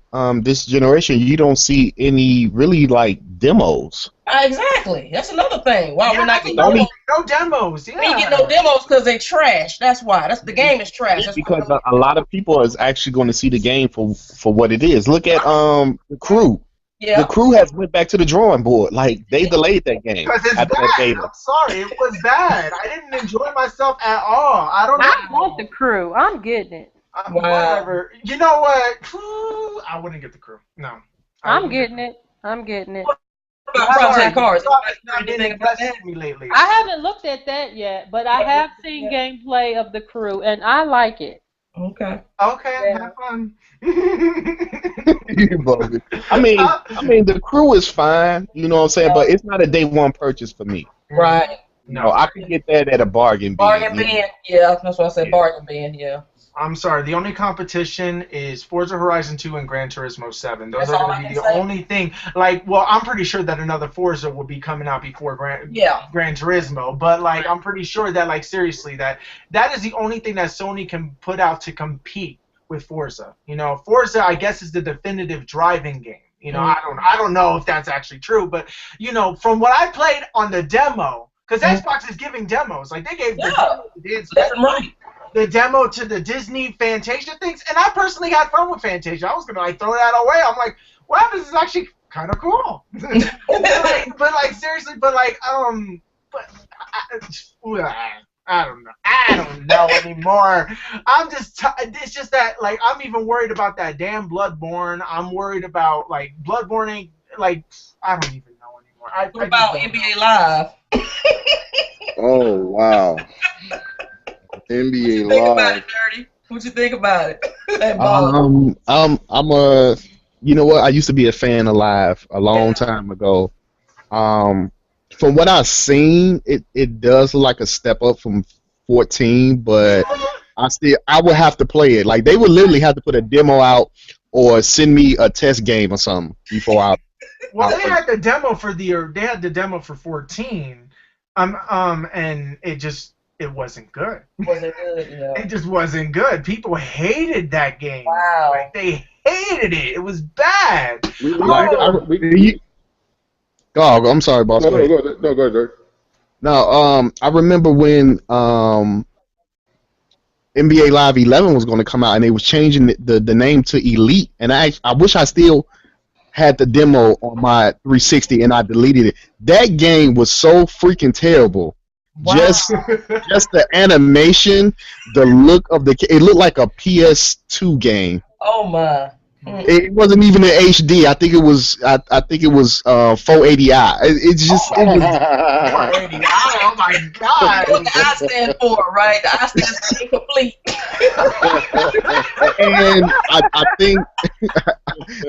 this generation you don't see any really like demos. Exactly. That's another thing. Why we're not getting no demos? Yeah. We ain't getting no demos because they trash. That's why. The game is trash. That's because a lot of people is actually going to see the game for what it is. Look at the Crew. Yeah. The Crew has went back to the drawing board. Like they delayed that game. Because it's bad. I'm sorry, it was bad. I didn't enjoy myself at all. I want the Crew. I'm getting it. Whatever. You know what? I wouldn't get the Crew. No. I'm getting it. What about Project Cars? Me lately. I haven't looked at that yet, but I have seen gameplay of the Crew, and I like it. Okay. Have fun. I mean, the Crew is fine. You know what I'm saying, but it's not a day one purchase for me. Right. No, I can get that at a bargain bin. Bargain bin, yeah. That's what I said. Bargain bin, yeah. I'm sorry. The only competition is Forza Horizon 2 and Gran Turismo 7. Those are going to be the only thing. Like, well, I'm pretty sure that another Forza will be coming out before Gran Turismo. But like, I'm pretty sure that like seriously that is the only thing that Sony can put out to compete with Forza. You know, Forza I guess is the definitive driving game. You know, I don't know if that's actually true, but you know, from what I played on the demo, because Xbox is giving demos. Like they gave the demo to the Disney Fantasia things, and I personally had fun with Fantasia. I was gonna like throw that away. I'm like, wow, this is actually kind of cool. but seriously, I don't know anymore. It's just that like I'm even worried about that damn Bloodborne. I'm worried about like Bloodborne ain't like I don't even know anymore. What about NBA Live? Oh wow. NBA Live. What you think about it? You know what? I used to be a fan of Live a long time ago. From what I've seen, it does look like a step up from 14, but I would have to play it. Like they would literally have to put a demo out or send me a test game or something before I. Well, they had the demo for 14, and it wasn't good. It just wasn't good. People hated that game. Wow. Like, they hated it. It was bad. I'm sorry, boss. Go ahead. No, I remember when NBA Live 11 was going to come out, and they was changing the name to Elite, and I wish I still had the demo on my 360, and I deleted it. That game was so freaking terrible. Wow. Just the animation, the look of it looked like a PS2 game. Oh my! It wasn't even an HD. I think it was. I think it was 480i. It's just. It was. 480. Oh my God. What the I stand for, right? The I stand for incomplete. And I think.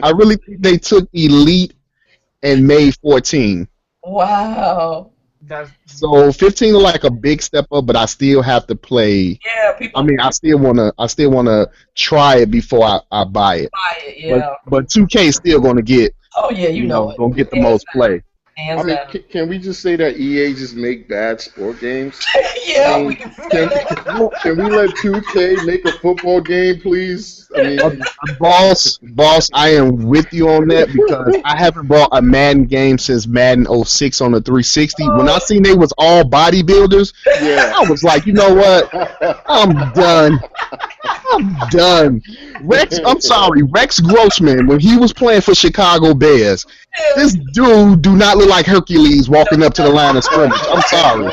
I really think they took Elite and made 14. Wow. So 15 is like a big step up, but I still have to play. Yeah, people. I mean, I still wanna try it before I buy it. Buy it, yeah. But 2K is still gonna get. Oh yeah, you know it. Gonna get the most play. I mean, can we just say that EA just make bad sport games? Yeah, I mean, we can say that. can we let 2K make a football game, please? I mean, Boss, I am with you on that because I haven't bought a Madden game since Madden 06 on the 360. When I seen they was all bodybuilders, yeah. I was like, you know what? I'm done. I'm sorry, Rex Grossman, when he was playing for Chicago Bears, this dude do not look like Hercules walking up to the line of scrimmage. I'm sorry.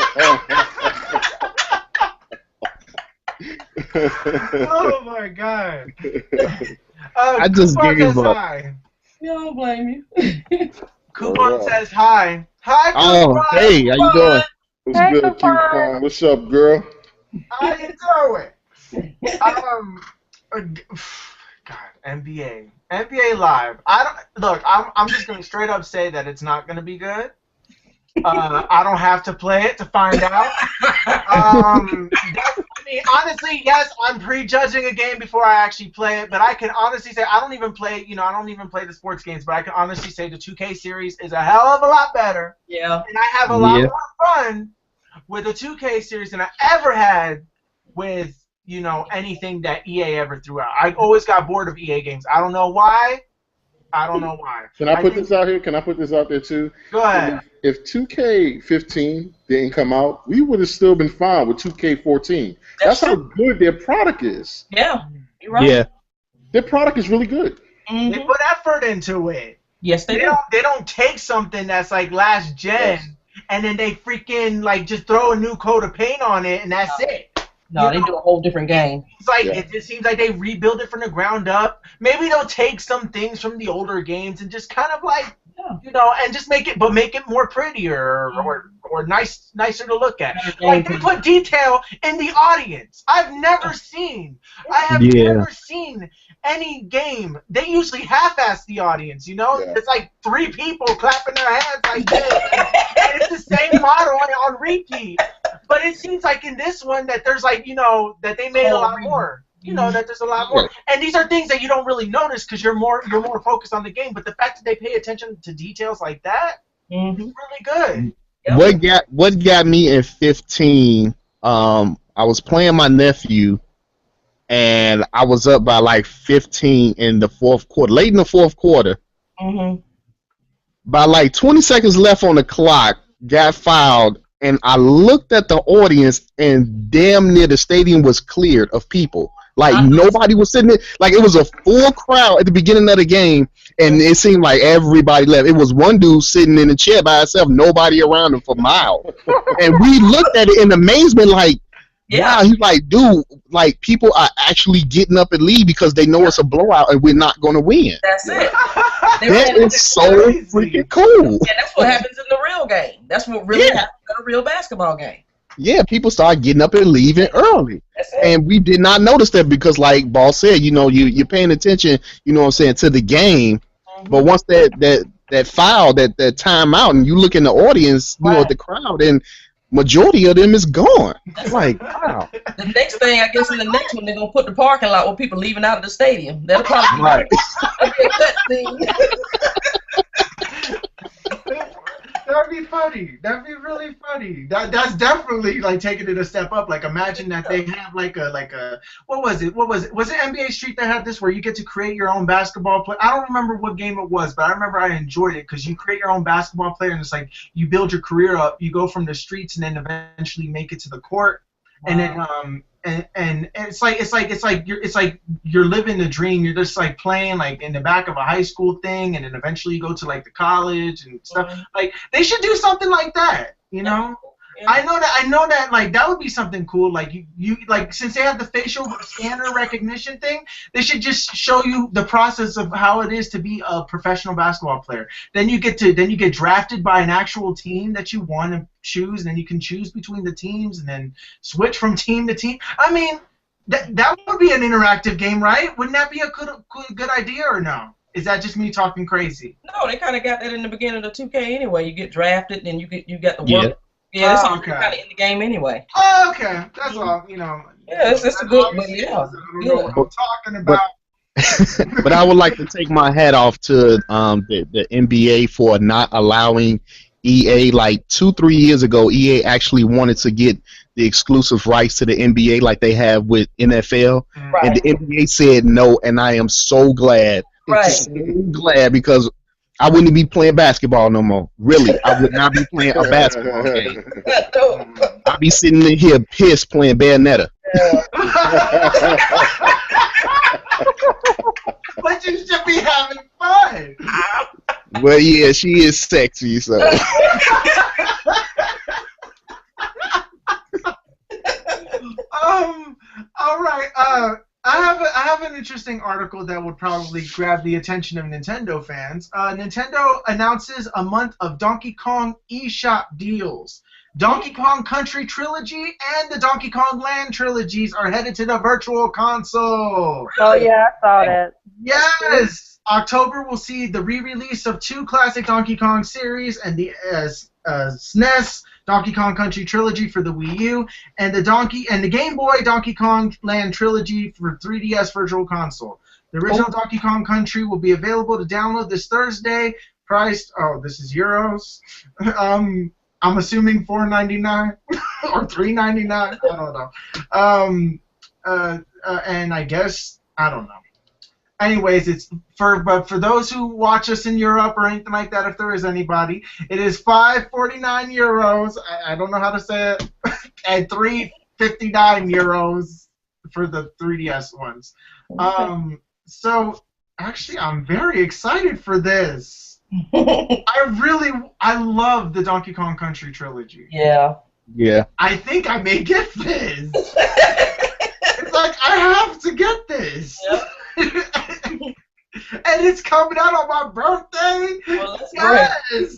Oh my God. I just Kuuppon gave says up. hi. Yeah, I don't blame you. Kuuppon says hi. Hi, Oh, Kuuppon. hey, how you doing? What's Hey, good, Kuuppon. Kuuppon? What's up, girl? How you doing? God, NBA Live. I'm just gonna straight up say that it's not gonna be good. I don't have to play it to find out. I mean, honestly, yes, I'm prejudging a game before I actually play it, but I can honestly say I don't even play the sports games, but I can honestly say the 2K series is a hell of a lot better. Yeah. And I have a lot more fun with the 2K series than I ever had with, anything that EA ever threw out. I always got bored of EA games. I don't know why. Can I put this out here? Can I put this out there too? Go ahead. If 2K15 didn't come out, we would have still been fine with 2K14. That's how good their product is. Yeah, you're right. Yeah. Their product is really good. Mm-hmm. They put effort into it. Yes, they do. They don't take something that's like last gen and then they freaking like just throw a new coat of paint on it and that's it. No, they do a whole different game. It's like it just seems like they rebuild it from the ground up. Maybe they'll take some things from the older games and just kind of like and just make it more prettier or nicer to look at. Like they put detail in the audience. I have never seen any game. They usually half-ass the audience. It's like 3 people clapping their hands like this, and it's the same model on repeat. But it seems like in this one that there's like that they made a lot more. That there's a lot more. And these are things that you don't really notice because you're more focused on the game. But the fact that they pay attention to details like that is really good. What got me in 15? I was playing my nephew, and I was up by like 15 in the fourth quarter, late in the fourth quarter. Mm-hmm. By like 20 seconds left on the clock, got fouled, and I looked at the audience, and damn near the stadium was cleared of people. Like nobody was sitting there. Like it was a full crowd at the beginning of the game, and it seemed like everybody left. It was one dude sitting in a chair by himself, nobody around him for miles. And we looked at it in amazement, like, wow. He's like, dude, like people are actually getting up and leave because they know it's a blowout and we're not going to win. That's it. That is so freaking cool. And that's what happens in the real game. That's what really happens in a real basketball game. Yeah, people start getting up and leaving early. And we did not notice that because, like Bawse said, you're paying attention, to the game. Mm-hmm. But once that foul, that timeout, and you look in the audience, at the crowd, and majority of them is gone. It's like, wow. The next thing, I guess, in the next one, they're going to put the parking lot with people leaving out of the stadium. That'll probably be a cut scene. That'd be funny. That'd be really funny. That's definitely like taking it a step up. Like imagine that they have like a what was it? Was it NBA Street that had this where you get to create your own basketball player? I don't remember what game it was, but I remember I enjoyed it because you create your own basketball player and it's like you build your career up. You go from the streets and then eventually make it to the court. Wow. And then and it's like you're living the dream. You're just like playing like in the back of a high school thing, and then eventually you go to like the college and stuff. Like they should do something like that, I know that like that would be something cool. Like you like since they have the facial scanner recognition thing, they should just show you the process of how it is to be a professional basketball player. Then you get drafted by an actual team that you want to choose, and then you can choose between the teams and then switch from team to team. I mean, that would be an interactive game, right? Wouldn't that be a good idea or no? Is that just me talking crazy? No, they kind of got that in the beginning of 2K anyway. You get drafted, and you get the work. Yeah, it's okay. kind of in the game anyway. Oh, okay. That's all. You know. Yeah, it's a good one. Yeah. I don't know what I'm talking about. But I would like to take my hat off to the NBA for not allowing EA. Like 2-3 years ago, EA actually wanted to get the exclusive rights to the NBA like they have with NFL, and the NBA said no, and I am so glad. So glad because I wouldn't be playing basketball no more. Really, I would not be playing a basketball game. I'd be sitting in here pissed playing Bayonetta. But you should be having fun. Well, yeah, she is sexy, so. All right. I have an interesting article that would probably grab the attention of Nintendo fans. Nintendo announces a month of Donkey Kong eShop deals. Donkey Kong Country Trilogy and the Donkey Kong Land trilogies are headed to the Virtual Console. Oh yeah, I saw that. Yes! October will see the re-release of 2 classic Donkey Kong series and the SNES Donkey Kong Country Trilogy for the Wii U and the Game Boy Donkey Kong Land Trilogy for 3DS Virtual Console. The original Donkey Kong Country will be available to download this Thursday. Priced, this is euros. I'm assuming $4.99 or $3.99. I don't know. And I guess I don't know. Anyways, but for those who watch us in Europe or anything like that, if there is anybody, it is 549 euros. I don't know how to say it, and 359 euros for the 3DS ones. So actually, I'm very excited for this. I love the Donkey Kong Country trilogy. Yeah. I think I may get this. It's like I have to get this. Yep. And it's coming out on my birthday. Well, that's yes.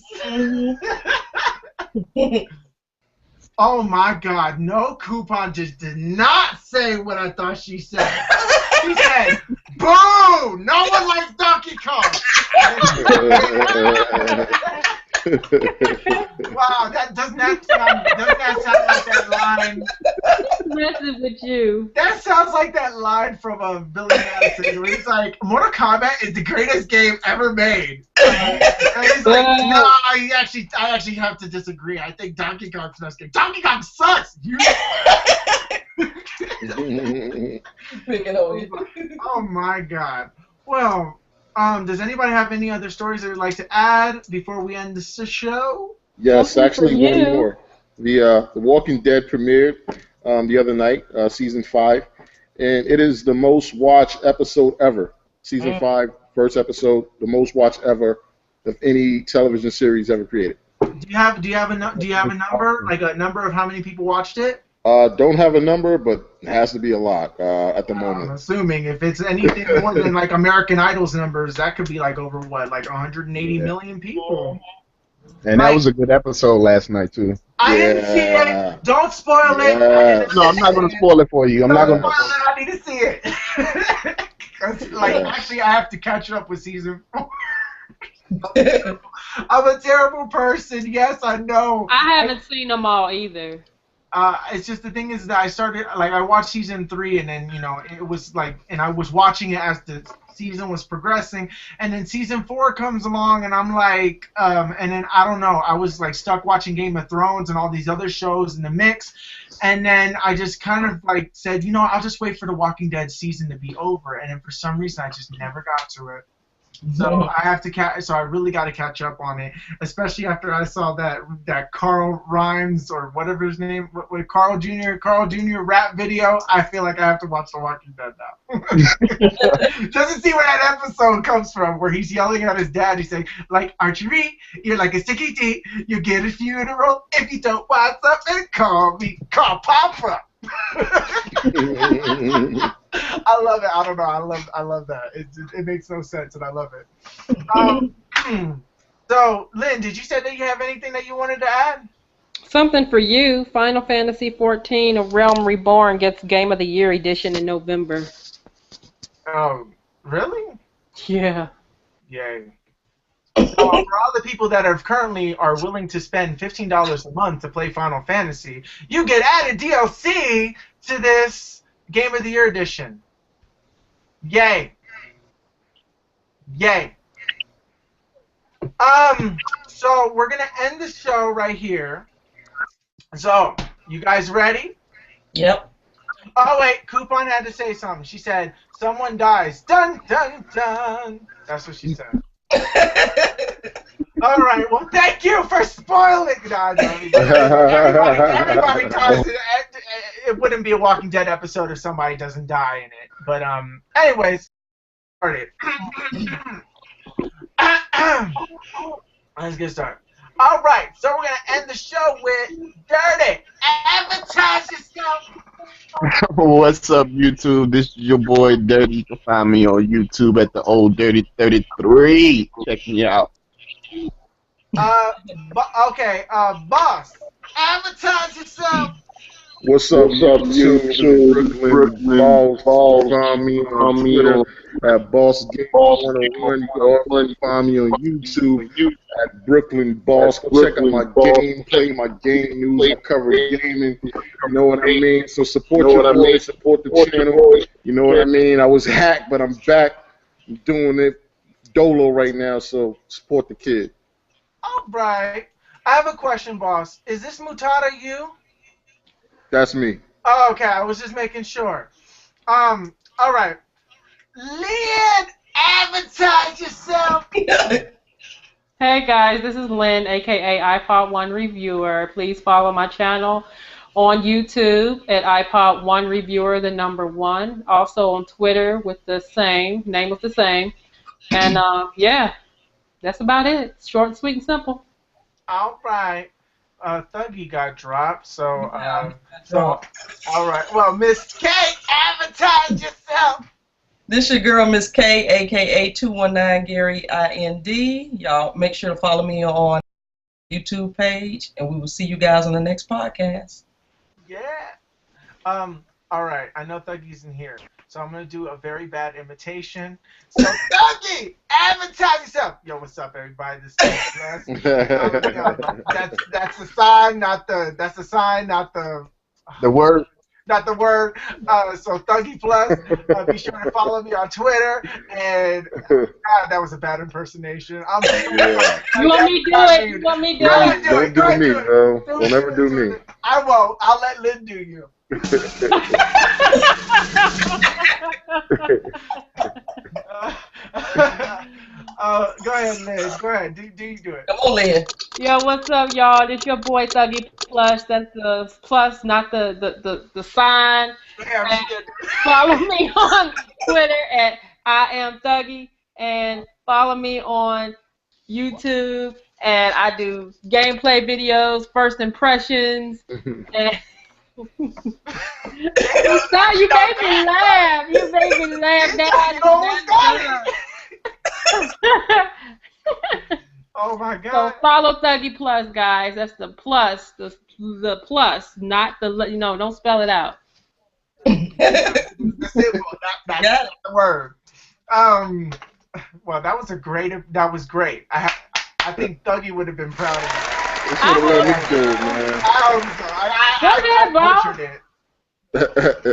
Oh my God! No, Kuuppon just did not say what I thought she said. She said, "Boo! No one likes Donkey Kong." Wow, doesn't that sound like that line? Messing with you. That sounds like that line from Billy Madison where he's like, Mortal Kombat is the greatest game ever made. And he's like, no, I actually have to disagree. I think Donkey Kong's the best game. Donkey Kong sucks! Oh my God. Well, does anybody have any other stories they would like to add before we end this show? Yes, actually one more. The Walking Dead premiered the other night, season 5, and it is the most watched episode ever. Season 5, first episode, the most watched ever of any television series ever created. Do you have a number, like a number of how many people watched it? Don't have a number, but it has to be a lot at the moment. I'm assuming if it's anything more than like American Idol's numbers, that could be like over what, like 180 million people. And that was a good episode last night too. I didn't see it. Don't spoil it. No, I'm not going to spoil it for you. I'm not going to spoil it. I need to see it. Actually, I have to catch up with season 4. I'm a terrible person. Yes, I know. I haven't seen them all either. It's just the thing is that I watched season 3 and then it was like, and I was watching it as the season was progressing, and then season 4 comes along and I'm like, and then I don't know, I was like stuck watching Game of Thrones and all these other shows in the mix, and then I just kind of like said, I'll just wait for the Walking Dead season to be over, and then for some reason I just never got to it. So I have to so I really got to catch up on it, especially after I saw that Carl Rhymes or whatever his name, with Carl Jr. rap video. I feel like I have to watch The Walking Dead now. Just to see where that episode comes from, where he's yelling at his dad. He's saying, like archery, you're like a sticky tea. You get a funeral if you don't wise up and call Papa. I love it. I don't know. I love that. It makes no sense, and I love it. So, Lynn, did you say that you have anything that you wanted to add? Something for you. Final Fantasy XIV: A Realm Reborn gets Game of the Year edition in November. Oh, really? Yeah. Yay. So, for all the people that are willing to spend $15 a month to play Final Fantasy, you get added DLC to this Game of the Year edition. Yay. Yay. So we're gonna end the show right here. So, you guys ready? Yep. Oh wait, Kuuppon had to say something. She said, "Someone dies." Dun dun dun. That's what she said. All right. Well, thank you for spoiling. No, everybody dies. It wouldn't be a Walking Dead episode if somebody doesn't die in it. But anyways, started. Let's get started. All right. So we're gonna end the show with Dirty. Advertise yourself. What's up, YouTube? This is your boy Dirty. You can find me on YouTube at the Old Dirty 33. Check me out. Okay, Bawse, advertise yourself. What's up, YouTube? Brooklyn Bawse. Find me on Twitter at Bawse Game 101. You can also find me on YouTube at Brooklyn Bawse. Go check out my gameplay, my game news. I cover gaming. You know what I mean? So support your boy, support the channel. You know what I mean? I was hacked, but I'm back. I'm doing it dolo right now, so support the kid. All right. I have a question, Bawse. Is this Mutada you? That's me. Oh, okay. I was just making sure. All right. Lynn, advertise yourself. Hey guys, this is Lynn, aka iPod1 Reviewer. Please follow my channel on YouTube at iPod1 Reviewer, the number 1. Also on Twitter with the same name of the same. And yeah, that's about it. Short, sweet, and simple. All right. Thuggy got dropped, so all right. Well, Ms.K, advertise yourself. This your girl, Ms.K, aka 219 Gary IND. Y'all make sure to follow me on YouTube page, and we will see you guys on the next podcast. Yeah. All right. I know Thuggy's in here, so I'm gonna do a very bad imitation. So Thuggy, advertise yourself. Yo, what's up, everybody? This is that's the sign, not the. That's the sign, not the. The word. Not the word. So Thuggy Plus. Be sure to follow me on Twitter. And God, that was a bad impersonation. You want me to do it? You want me to do it? Don't do me, bro. Don't ever do me. I won't. I'll let Lynn do you. Go ahead, Lynn. Go ahead. Do you do it? Come on, Lynn. Yo, what's up, y'all? This your boy Thuggy Plus. That's the plus, not the sign. Damn, Follow me on Twitter at I am Thuggy, and follow me on YouTube. And I do gameplay videos, first impressions, and you made me laugh. You made me laugh. Oh my God. So follow Thuggy Plus, guys. That's the plus, the plus, not the, don't spell it out. The symbol, not the word. Well, that was great. I think Thuggy would have been proud of you. They should have let me do it, man. I butchered it.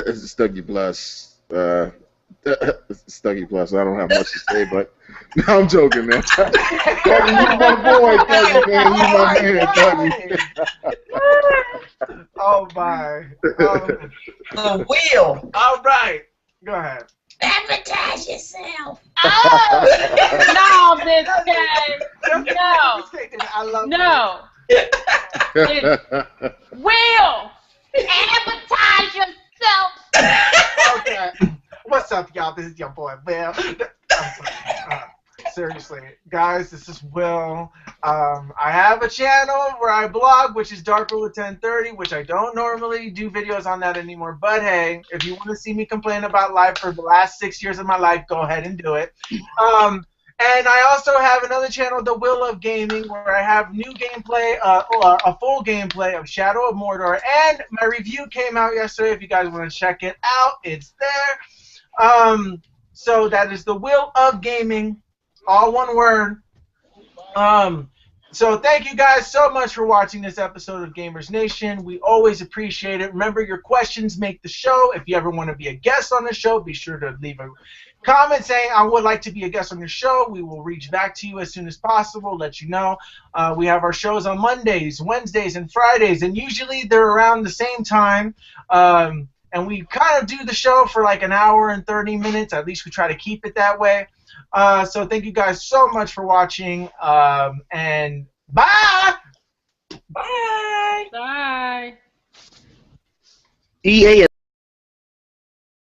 It's Thuggy Plus. It's Thuggy Plus. I don't have much to say, but no, I'm joking, man. Thuggy, you my boy, Thuggy, man. You my man, Thuggy. Oh my. The wheel. All right. Go ahead. Advertise yourself. Oh no, Ms.K. No. I love No. Will advertise yourself. Okay. What's up, y'all? This is your boy, Will. Seriously, guys, this is Will. I have a channel where I blog, which is Dark Rule 1030, which I don't normally do videos on that anymore. But hey, if you want to see me complain about life for the last 6 years of my life, go ahead and do it. And I also have another channel, The Will of Gaming, where I have new gameplay, a full gameplay of Shadow of Mordor. And my review came out yesterday. If you guys want to check it out, it's there. So that is The Will of Gaming, all one word. So thank you guys so much for watching this episode of Gamers Nation. We always appreciate it. Remember, your questions make the show. If you ever want to be a guest on the show, be sure to leave a comment saying, I would like to be a guest on your show. We will reach back to you as soon as possible, let you know. We have our shows on Mondays, Wednesdays, and Fridays, and usually they're around the same time. And we kind of do the show for like an hour and 30 minutes. At least we try to keep it that way. So thank you guys so much for watching, and bye! Bye. Bye. EA